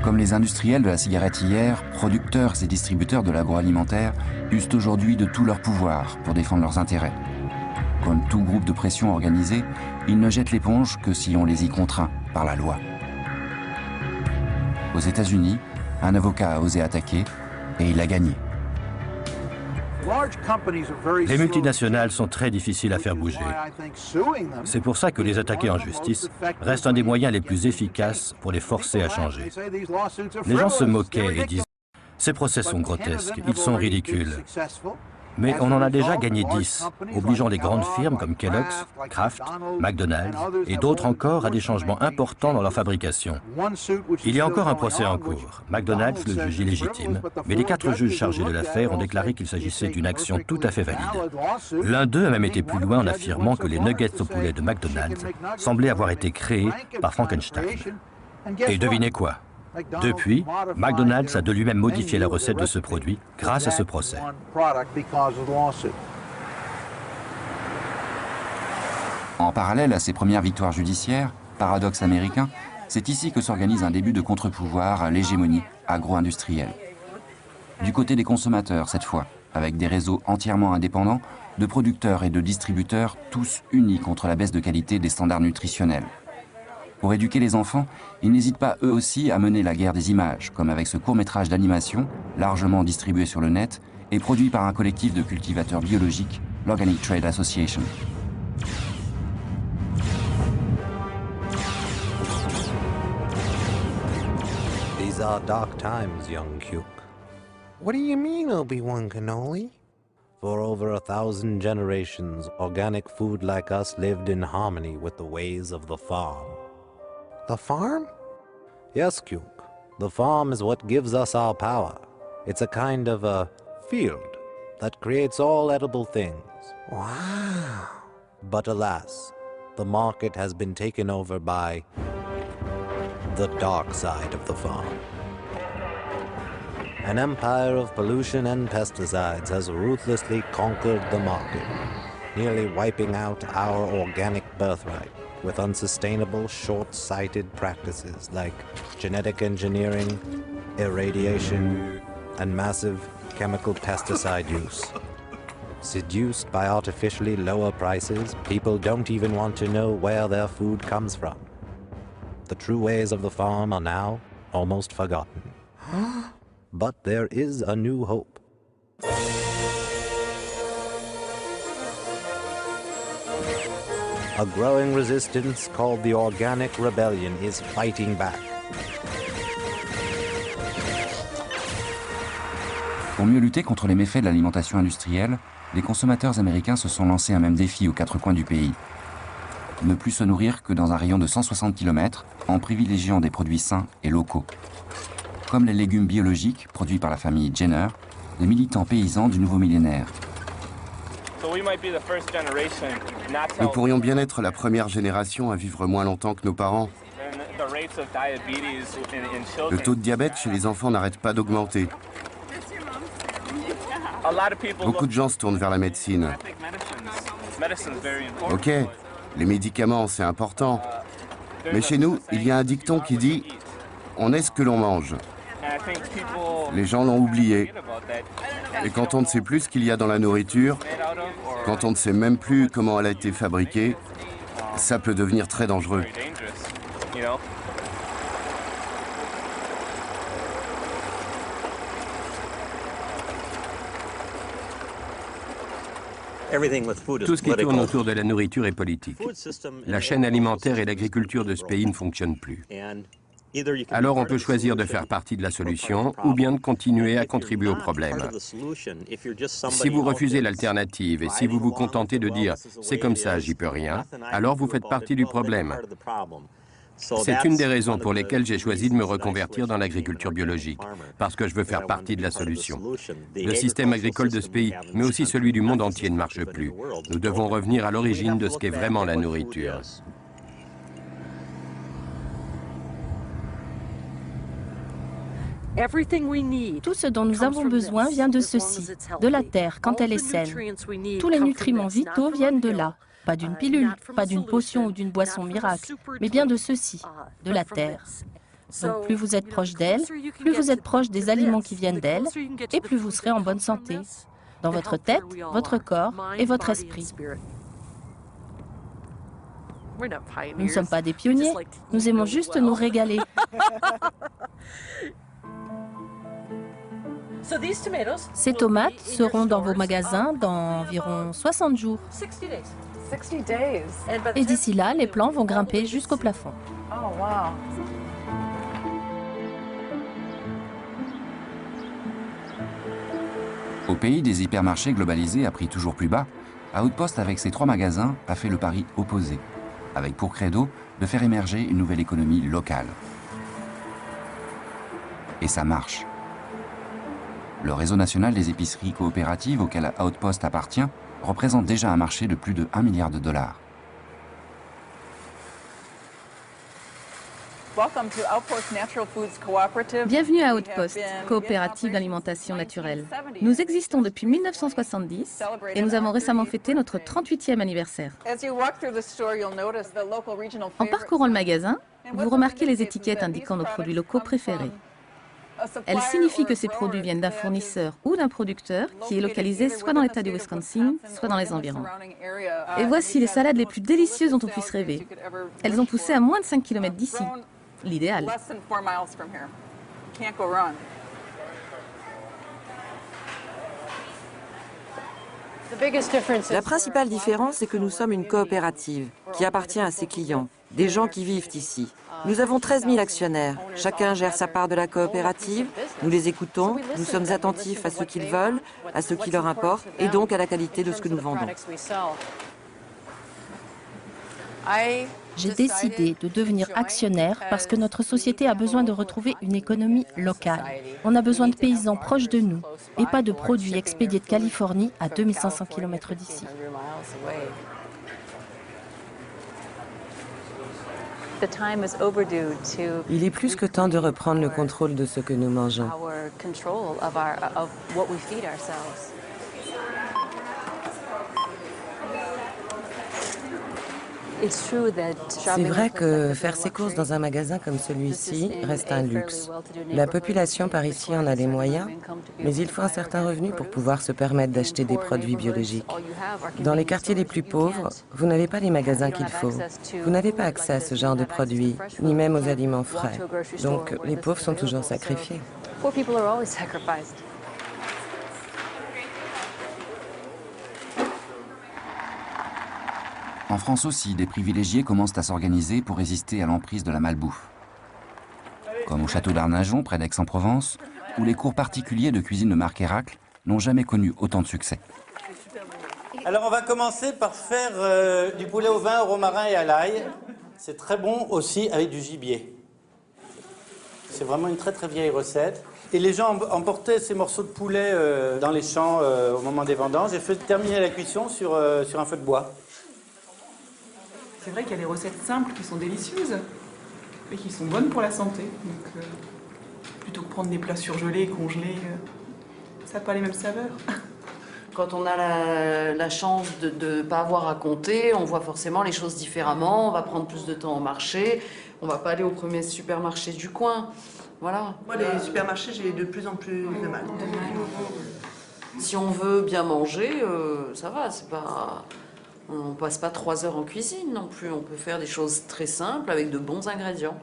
Comme les industriels de la cigarette hier, producteurs et distributeurs de l'agroalimentaire usent aujourd'hui de tout leur pouvoir pour défendre leurs intérêts. Comme tout groupe de pression organisé, ils ne jettent l'éponge que si on les y contraint par la loi. Aux États-Unis, un avocat a osé attaquer et il a gagné. Les multinationales sont très difficiles à faire bouger. C'est pour ça que les attaquer en justice reste un des moyens les plus efficaces pour les forcer à changer. Les gens se moquaient et disaient « Ces procès sont grotesques, ils sont ridicules ». Mais on en a déjà gagné 10, obligeant les grandes firmes comme Kellogg's, Kraft, McDonald's et d'autres encore à des changements importants dans leur fabrication. Il y a encore un procès en cours. McDonald's le juge illégitime, mais les 4 juges chargés de l'affaire ont déclaré qu'il s'agissait d'une action tout à fait valide. L'un d'eux a même été plus loin en affirmant que les nuggets au poulet de McDonald's semblaient avoir été créés par Frankenstein. Et devinez quoi ? Depuis, McDonald's a de lui-même modifié la recette de ce produit grâce à ce procès. En parallèle à ces premières victoires judiciaires, paradoxe américain, c'est ici que s'organise un début de contre-pouvoir à l'hégémonie agro-industrielle. Du côté des consommateurs cette fois, avec des réseaux entièrement indépendants, de producteurs et de distributeurs, tous unis contre la baisse de qualité des standards nutritionnels. Pour éduquer les enfants, ils n'hésitent pas eux aussi à mener la guerre des images, comme avec ce court-métrage d'animation, largement distribué sur le net, et produit par un collectif de cultivateurs biologiques, l'Organic Trade Association. These are dark times, young Cuk. What do you mean, Obi-Wan Kenobi? For over 1,000 generations, organic food like us lived in harmony with the ways of the farm. The farm? Yes, Cuk. The farm is what gives us our power. It's a kind of a field that creates all edible things. Wow. But alas, the market has been taken over by the dark side of the farm. An empire of pollution and pesticides has ruthlessly conquered the market, nearly wiping out our organic birthright with unsustainable, short-sighted practices like genetic engineering, irradiation, and massive chemical pesticide use. Seduced by artificially lower prices, people don't even want to know where their food comes from. The true ways of the farm are now almost forgotten. But there is a new hope. A growing resistance called the Organic Rebellion is fighting back. Pour mieux lutter contre les méfaits de l'alimentation industrielle, les consommateurs américains se sont lancés un même défi aux 4 coins du pays. Ne plus se nourrir que dans un rayon de 160 km en privilégiant des produits sains et locaux. Comme les légumes biologiques produits par la famille Jenner, les militants paysans du nouveau millénaire. Nous pourrions bien être la première génération à vivre moins longtemps que nos parents. Le taux de diabète chez les enfants n'arrête pas d'augmenter. Beaucoup de gens se tournent vers la médecine. Ok, les médicaments, c'est important. Mais chez nous, il y a un dicton qui dit « on est ce que l'on mange ». Les gens l'ont oublié. Et quand on ne sait plus ce qu'il y a dans la nourriture, quand on ne sait même plus comment elle a été fabriquée, ça peut devenir très dangereux. Tout ce qui tourne autour de la nourriture est politique. La chaîne alimentaire et l'agriculture de ce pays ne fonctionnent plus. Alors on peut choisir de faire partie de la solution ou bien de continuer à contribuer au problème. Si vous refusez l'alternative et si vous vous contentez de dire « c'est comme ça, j'y peux rien », alors vous faites partie du problème. C'est une des raisons pour lesquelles j'ai choisi de me reconvertir dans l'agriculture biologique, parce que je veux faire partie de la solution. Le système agricole de ce pays, mais aussi celui du monde entier, ne marche plus. Nous devons revenir à l'origine de ce qu'est vraiment la nourriture. Tout ce dont nous avons besoin vient de ceci, de la terre quand elle est saine. Tous les nutriments vitaux viennent de là. Pas d'une pilule, pas d'une potion ou d'une boisson miracle, mais bien de ceci, de la terre. Donc plus vous êtes proche d'elle, plus vous êtes proche des aliments qui viennent d'elle, et plus vous serez en bonne santé, dans votre tête, votre corps et votre esprit. Nous ne sommes pas des pionniers, nous aimons juste nous régaler. Ces tomates seront dans vos magasins dans environ 60 jours. Et d'ici là, les plants vont grimper jusqu'au plafond. Au pays des hypermarchés globalisés à prix toujours plus bas, Outpost avec ses 3 magasins a fait le pari opposé, avec pour credo de faire émerger une nouvelle économie locale. Et ça marche. Le réseau national des épiceries coopératives auquel Outpost appartient représente déjà un marché de plus de 1 milliard de dollars. Bienvenue à Outpost, coopérative d'alimentation naturelle. Nous existons depuis 1970 et nous avons récemment fêté notre 38e anniversaire. En parcourant le magasin, vous remarquez les étiquettes indiquant nos produits locaux préférés. Elles signifient que ces produits viennent d'un fournisseur ou d'un producteur qui est localisé soit dans l'État du Wisconsin, soit dans les environs. Et voici les salades les plus délicieuses dont on puisse rêver. Elles ont poussé à moins de 5 km d'ici. L'idéal. La principale différence, c'est que nous sommes une coopérative qui appartient à ses clients, des gens qui vivent ici. Nous avons 13 000 actionnaires. Chacun gère sa part de la coopérative. Nous les écoutons. Nous sommes attentifs à ce qu'ils veulent, à ce qui leur importe et donc à la qualité de ce que nous vendons. J'ai décidé de devenir actionnaire parce que notre société a besoin de retrouver une économie locale. On a besoin de paysans proches de nous et pas de produits expédiés de Californie à 2500 km d'ici. Il est plus que temps de reprendre le contrôle de ce que nous mangeons. C'est vrai que faire ses courses dans un magasin comme celui-ci reste un luxe. La population par ici en a les moyens, mais il faut un certain revenu pour pouvoir se permettre d'acheter des produits biologiques. Dans les quartiers les plus pauvres, vous n'avez pas les magasins qu'il faut. Vous n'avez pas accès à ce genre de produits, ni même aux aliments frais. Donc les pauvres sont toujours sacrifiés. En France aussi, des privilégiés commencent à s'organiser pour résister à l'emprise de la malbouffe. Comme au château d'Arnajon, près d'Aix-en-Provence, où les cours particuliers de cuisine de Marc Héracle n'ont jamais connu autant de succès. Alors on va commencer par faire du poulet au vin, au romarin et à l'ail. C'est très bon aussi avec du gibier. C'est vraiment une très très vieille recette. Et les gens emportaient ces morceaux de poulet dans les champs au moment des vendanges. J'ai fait terminer la cuisson sur un feu de bois. C'est vrai qu'il y a des recettes simples qui sont délicieuses et qui sont bonnes pour la santé. Donc, plutôt que prendre des plats surgelés, congelés, ça n'a pas les mêmes saveurs. Quand on a la chance de ne pas avoir à compter, on voit forcément les choses différemment, on va prendre plus de temps au marché, on va pas aller au premier supermarché du coin. Voilà. Moi, les supermarchés, j'ai de plus en plus de mal. Si on veut bien manger, ça va, c'est pas... On ne passe pas 3 heures en cuisine non plus, on peut faire des choses très simples avec de bons ingrédients.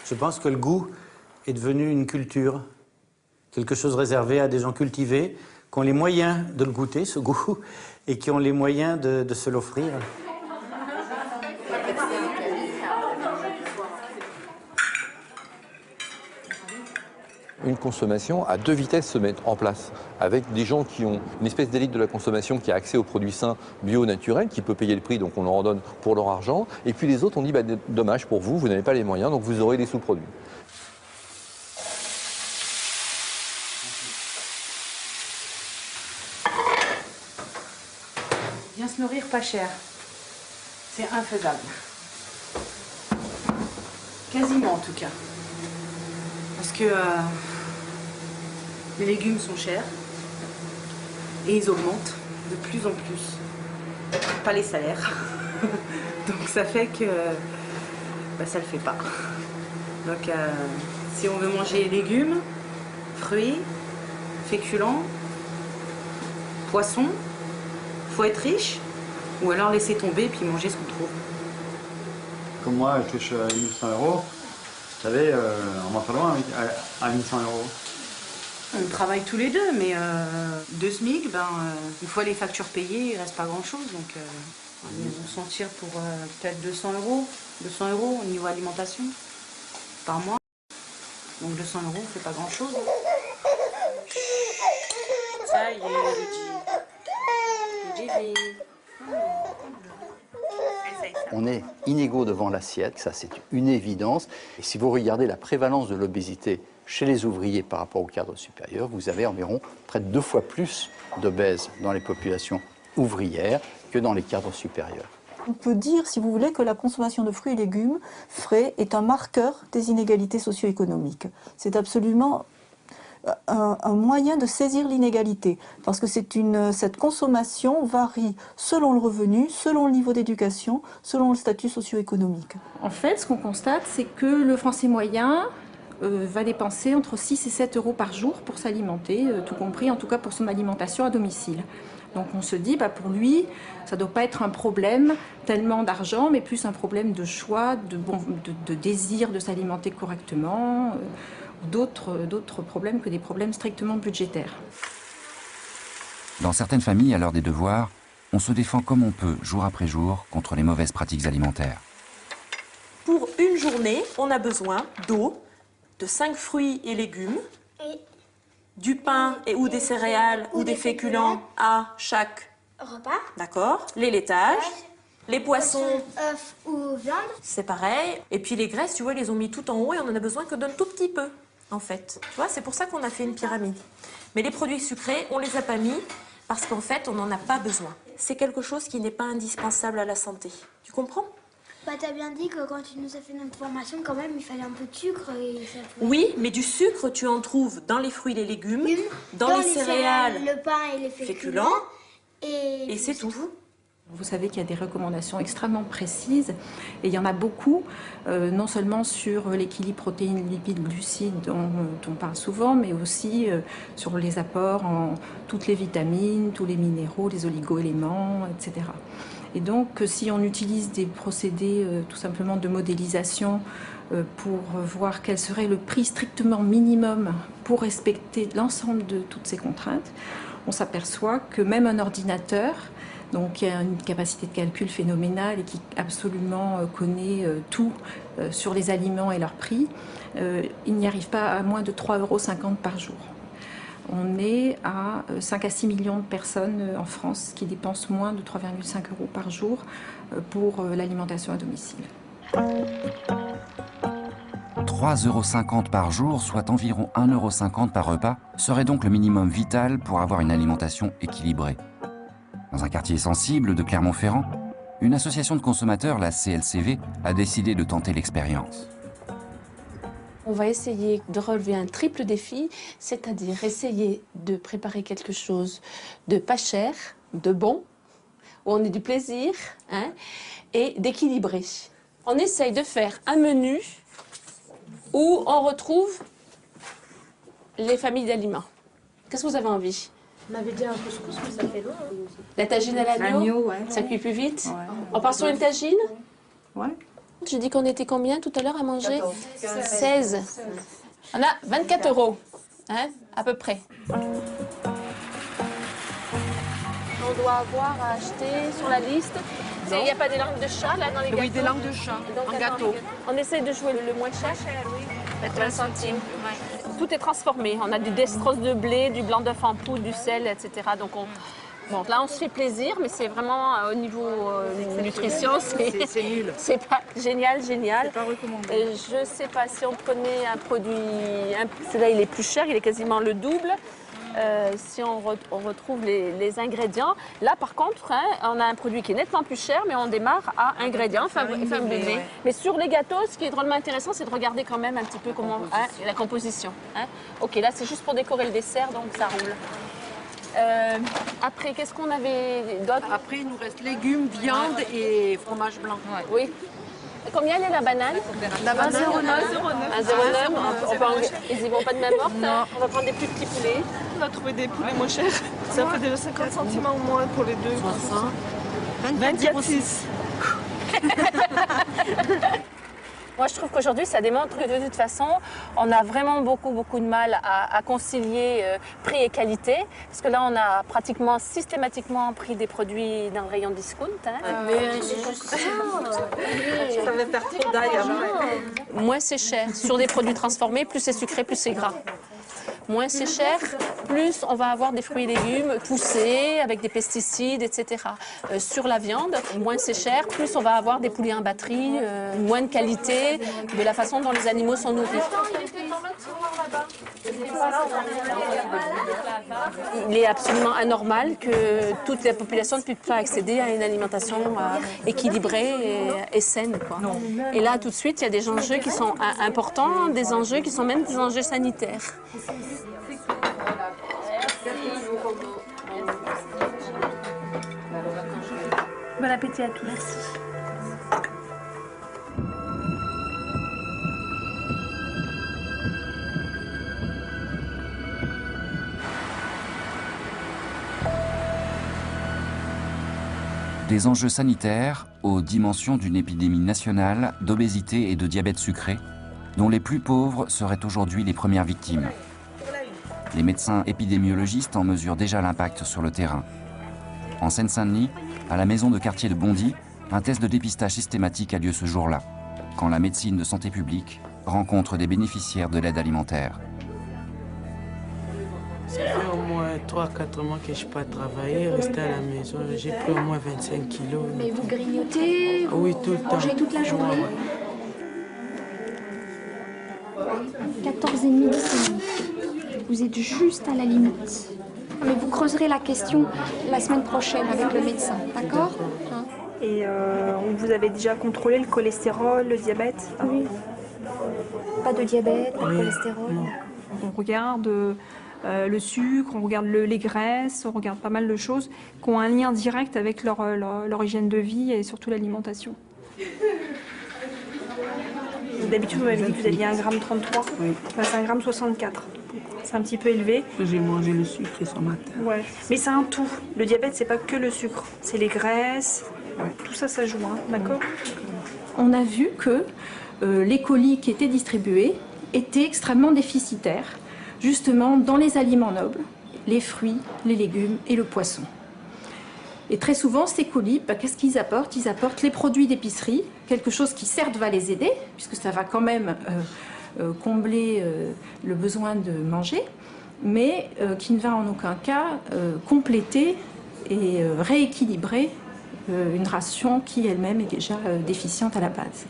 Je pense que le goût est devenu une culture, quelque chose réservé à des gens cultivés, qui ont les moyens de le goûter, ce goût, et qui ont les moyens de se l'offrir. Une consommation à 2 vitesses se met en place, avec des gens qui ont une espèce d'élite de la consommation qui a accès aux produits sains, bio, naturels, qui peut payer le prix, donc on leur en donne pour leur argent. Et puis les autres, on dit, dommage pour vous, vous n'avez pas les moyens, donc vous aurez des sous-produits. Bien se nourrir pas cher, c'est infaisable. Quasiment en tout cas. Parce que les légumes sont chers et ils augmentent de plus en plus. Pas les salaires. Donc ça fait que ça le fait pas. Donc si on veut manger légumes, fruits, féculents, poissons, faut être riche, ou alors laisser tomber et puis manger ce qu'on trouve. Comme moi, je touche 1100 €. Vous savez, on va pas loin à 1100 €. On travaille tous les deux, mais 2 SMIC, une fois les factures payées, il reste pas grand-chose. Donc on s'en tire pour peut-être 200 €. 200 € au niveau alimentation par mois. Donc 200 €, c'est pas grand-chose. Ça y est, On est inégaux devant l'assiette, ça c'est une évidence. Et si vous regardez la prévalence de l'obésité chez les ouvriers par rapport au cadre supérieur, vous avez environ près de 2 fois plus d'obèses dans les populations ouvrières que dans les cadres supérieurs. On peut dire, si vous voulez, que la consommation de fruits et légumes frais est un marqueur des inégalités socio-économiques. C'est absolument un moyen de saisir l'inégalité, parce que cette consommation varie selon le revenu, selon le niveau d'éducation, selon le statut socio-économique. En fait, ce qu'on constate, c'est que le Français moyen va dépenser entre 6 et 7 € par jour pour s'alimenter, tout compris, en tout cas pour son alimentation à domicile. Donc on se dit, pour lui, ça ne doit pas être un problème tellement d'argent, mais plus un problème de choix, de désir de s'alimenter correctement, d'autres problèmes que des problèmes strictement budgétaires. Dans certaines familles, à l'heure des devoirs, on se défend comme on peut, jour après jour, contre les mauvaises pratiques alimentaires. Pour une journée, on a besoin d'eau, de 5 fruits et légumes, du pain ou des céréales ou des féculents à chaque repas. D'accord. Les laitages, les poissons, œufs ou viande. c'est pareil. Et puis les graisses, tu vois, ils les ont mis tout en haut et on en a besoin que d'un tout petit peu, en fait. Tu vois, c'est pour ça qu'on a fait une pyramide. Mais les produits sucrés, on les a pas mis parce qu'en fait, on n'en a pas besoin. C'est quelque chose qui n'est pas indispensable à la santé. Tu comprends ? T'as bien dit que quand tu nous as fait notre formation, quand même, il fallait un peu de sucre et ça pouvait... Oui, mais du sucre, tu en trouves dans les fruits et les légumes, dans les céréales, le pain et les féculents. Et c'est tout. Vous savez qu'il y a des recommandations extrêmement précises, et il y en a beaucoup, non seulement sur l'équilibre protéines, lipides, glucides dont on parle souvent, mais aussi sur les apports en toutes les vitamines, tous les minéraux, les oligo-éléments, etc. Et donc, si on utilise des procédés tout simplement de modélisation pour voir quel serait le prix strictement minimum pour respecter l'ensemble de toutes ces contraintes, on s'aperçoit que même un ordinateur, donc qui a une capacité de calcul phénoménale et qui absolument connaît tout sur les aliments et leurs prix, il n'y arrive pas à moins de 3,50 € par jour. On est à 5 à 6 millions de personnes en France qui dépensent moins de 3,5 € par jour pour l'alimentation à domicile. 3,50 € par jour, soit environ 1,50 € par repas, serait donc le minimum vital pour avoir une alimentation équilibrée. Dans un quartier sensible de Clermont-Ferrand, une association de consommateurs, la CLCV, a décidé de tenter l'expérience. On va essayer de relever un triple défi, c'est-à-dire essayer de préparer quelque chose de pas cher, de bon, où on ait du plaisir, et d'équilibrer. On essaye de faire un menu où on retrouve les familles d'aliments. Qu'est-ce que vous avez envie? On avait dit un couscous, mais ça fait long. La tagine à l'agneau, ça cuit plus vite. On part sur une tagine? Ouais. Je dis qu'on était combien tout à l'heure à manger? 16. On a 24 €, à peu près. On doit avoir à acheter sur la liste. Il n'y a pas des langues de chat là dans les gâteaux? Oui, des langues de chat, en gâteau. On essaie de jouer le moins cher. 20 centimes. Tout est transformé. On a du dextrose de blé, du blanc d'œuf en poudre, du sel, etc. Donc bon, là, on se fait plaisir, mais c'est vraiment au niveau nutrition, c'est nul. C'est pas génial. C'est pas recommandé. Je ne sais pas si on prenait un produit, celui-là il est plus cher, il est quasiment le double. Si on retrouve les ingrédients. Là, par contre, on a un produit qui est nettement plus cher, mais on démarre à ingrédients favorisés. Mais sur les gâteaux, ce qui est drôlement intéressant, c'est de regarder quand même un petit peu comment la composition. Ok, là, c'est juste pour décorer le dessert, donc ça roule. Après, qu'est-ce qu'on avait d'autre? Après, il nous reste légumes, viande et fromage blanc. Oui. Combien elle est la banane? La banane, 1,09. 1,09. Ils y vont pas de même ordre? Non. On va prendre des plus petits poulets. On a trouvé des poulets moins chers. Ça fait déjà 50 centimes au moins pour les deux. 24,6. Moi, je trouve qu'aujourd'hui, ça démontre que de toute façon, on a vraiment beaucoup de mal à concilier prix et qualité. Parce que là, on a pratiquement systématiquement pris des produits dans le rayon discount. Mais c'est juste ça. Ça fait partie d'ailleurs. Moins c'est cher. Sur des produits transformés, plus c'est sucré, plus c'est gras. Moins c'est cher, plus on va avoir des fruits et légumes poussés avec des pesticides, etc. Sur la viande, moins c'est cher, plus on va avoir des poulets en batterie, moins de qualité, de la façon dont les animaux sont nourris. Il est absolument anormal que toute la population ne puisse pas accéder à une alimentation équilibrée et saine, quoi. Et là, tout de suite, il y a des enjeux qui sont importants, des enjeux qui sont même des enjeux sanitaires. Bon appétit à tous. Merci. Des enjeux sanitaires aux dimensions d'une épidémie nationale d'obésité et de diabète sucré, dont les plus pauvres seraient aujourd'hui les premières victimes. Les médecins épidémiologistes en mesurent déjà l'impact sur le terrain. En Seine-Saint-Denis, à la maison de quartier de Bondy, un test de dépistage systématique a lieu ce jour-là, quand la médecine de santé publique rencontre des bénéficiaires de l'aide alimentaire. Ça fait au moins 3-4 mois que je ne suis pas travaillé, rester à la maison. J'ai pris au moins 25 kilos. Mais vous grignotez? Oui, tout le temps. Mangez toute la journée? Ouais. 14,5 glycémie. Vous êtes juste à la limite. Mais vous creuserez la question la semaine prochaine avec le médecin, d'accord? Et vous avez déjà contrôlé le cholestérol, le diabète? Oui. Pas de diabète, pas de Oui. cholestérol? Non. On regarde le sucre, on regarde les graisses, on regarde pas mal de choses qui ont un lien direct avec leur hygiène de vie et surtout l'alimentation. D'habitude, vous m'avez dit que vous aviez 1,33 g. Oui. Bah, c'est 1,64 g. C'est un petit peu élevé. J'ai mangé le sucre ce matin. Ouais. Mais c'est un tout. Le diabète, c'est pas que le sucre. C'est les graisses. Ouais. Tout ça, ça joue. Hein. D'accord? On a vu que les colis qui étaient distribués étaient extrêmement déficitaires, justement dans les aliments nobles, les fruits, les légumes et le poisson. Et très souvent, ces colis, qu'est-ce qu'ils apportent? Ils apportent les produits d'épicerie, quelque chose qui certes va les aider, puisque ça va quand même combler le besoin de manger, mais qui ne va en aucun cas compléter et rééquilibrer une ration qui elle-même est déjà déficiente à la base.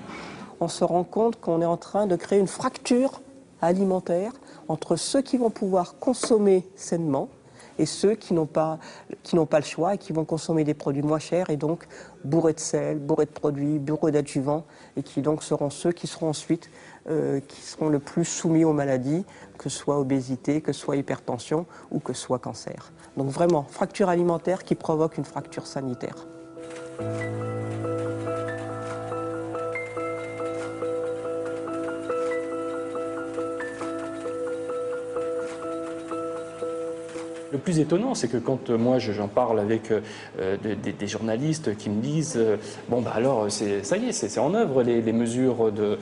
On se rend compte qu'on est en train de créer une fracture alimentaire entre ceux qui vont pouvoir consommer sainement et ceux qui n'ont pas le choix et qui vont consommer des produits moins chers et donc bourrés de sel, bourrés de produits, bourrés d'adjuvants et qui donc seront ceux qui seront ensuite qui seront le plus soumis aux maladies, que ce soit obésité, que ce soit hypertension ou que ce soit cancer. Donc vraiment, fracture alimentaire qui provoque une fracture sanitaire. Le plus étonnant, c'est que quand moi j'en parle avec des journalistes qui me disent bon bah alors ça y est, c'est en œuvre les mesures de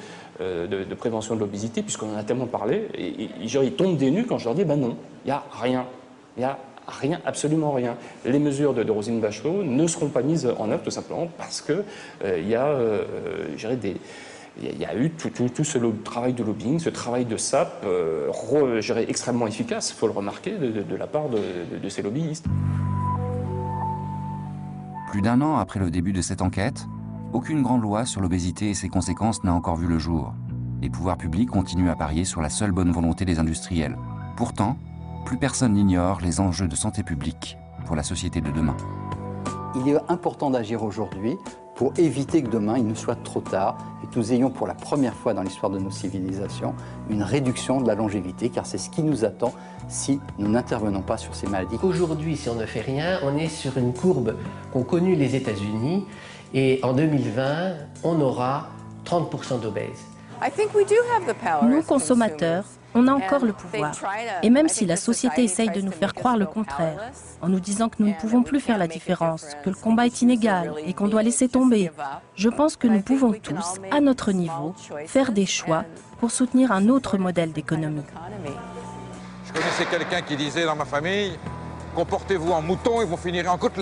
prévention de l'obésité puisqu'on en a tellement parlé, et ils tombent des nues quand je leur dis bah non, il n'y a rien, il y a rien, absolument rien. Les mesures de Roselyne Bachelot ne seront pas mises en œuvre tout simplement parce que il y a eu tout ce travail de lobbying, ce travail de sape, extrêmement efficace, il faut le remarquer, de la part de ces lobbyistes. Plus d'un an après le début de cette enquête, aucune grande loi sur l'obésité et ses conséquences n'a encore vu le jour. Les pouvoirs publics continuent à parier sur la seule bonne volonté des industriels. Pourtant, plus personne n'ignore les enjeux de santé publique pour la société de demain. Il est important d'agir aujourd'hui pour éviter que demain il ne soit trop tard et que nous ayons pour la première fois dans l'histoire de nos civilisations une réduction de la longévité, car c'est ce qui nous attend si nous n'intervenons pas sur ces maladies. Aujourd'hui, si on ne fait rien, on est sur une courbe qu'ont connue les États-Unis, et en 2020, on aura 30% d'obèses. Nous, consommateurs, on a encore le pouvoir. Et même si la société essaye de nous faire croire le contraire, en nous disant que nous ne pouvons plus faire la différence, que le combat est inégal et qu'on doit laisser tomber, je pense que nous pouvons tous, à notre niveau, faire des choix pour soutenir un autre modèle d'économie. Je connaissais quelqu'un qui disait dans ma famille, comportez-vous en mouton et vous finirez en côtelette.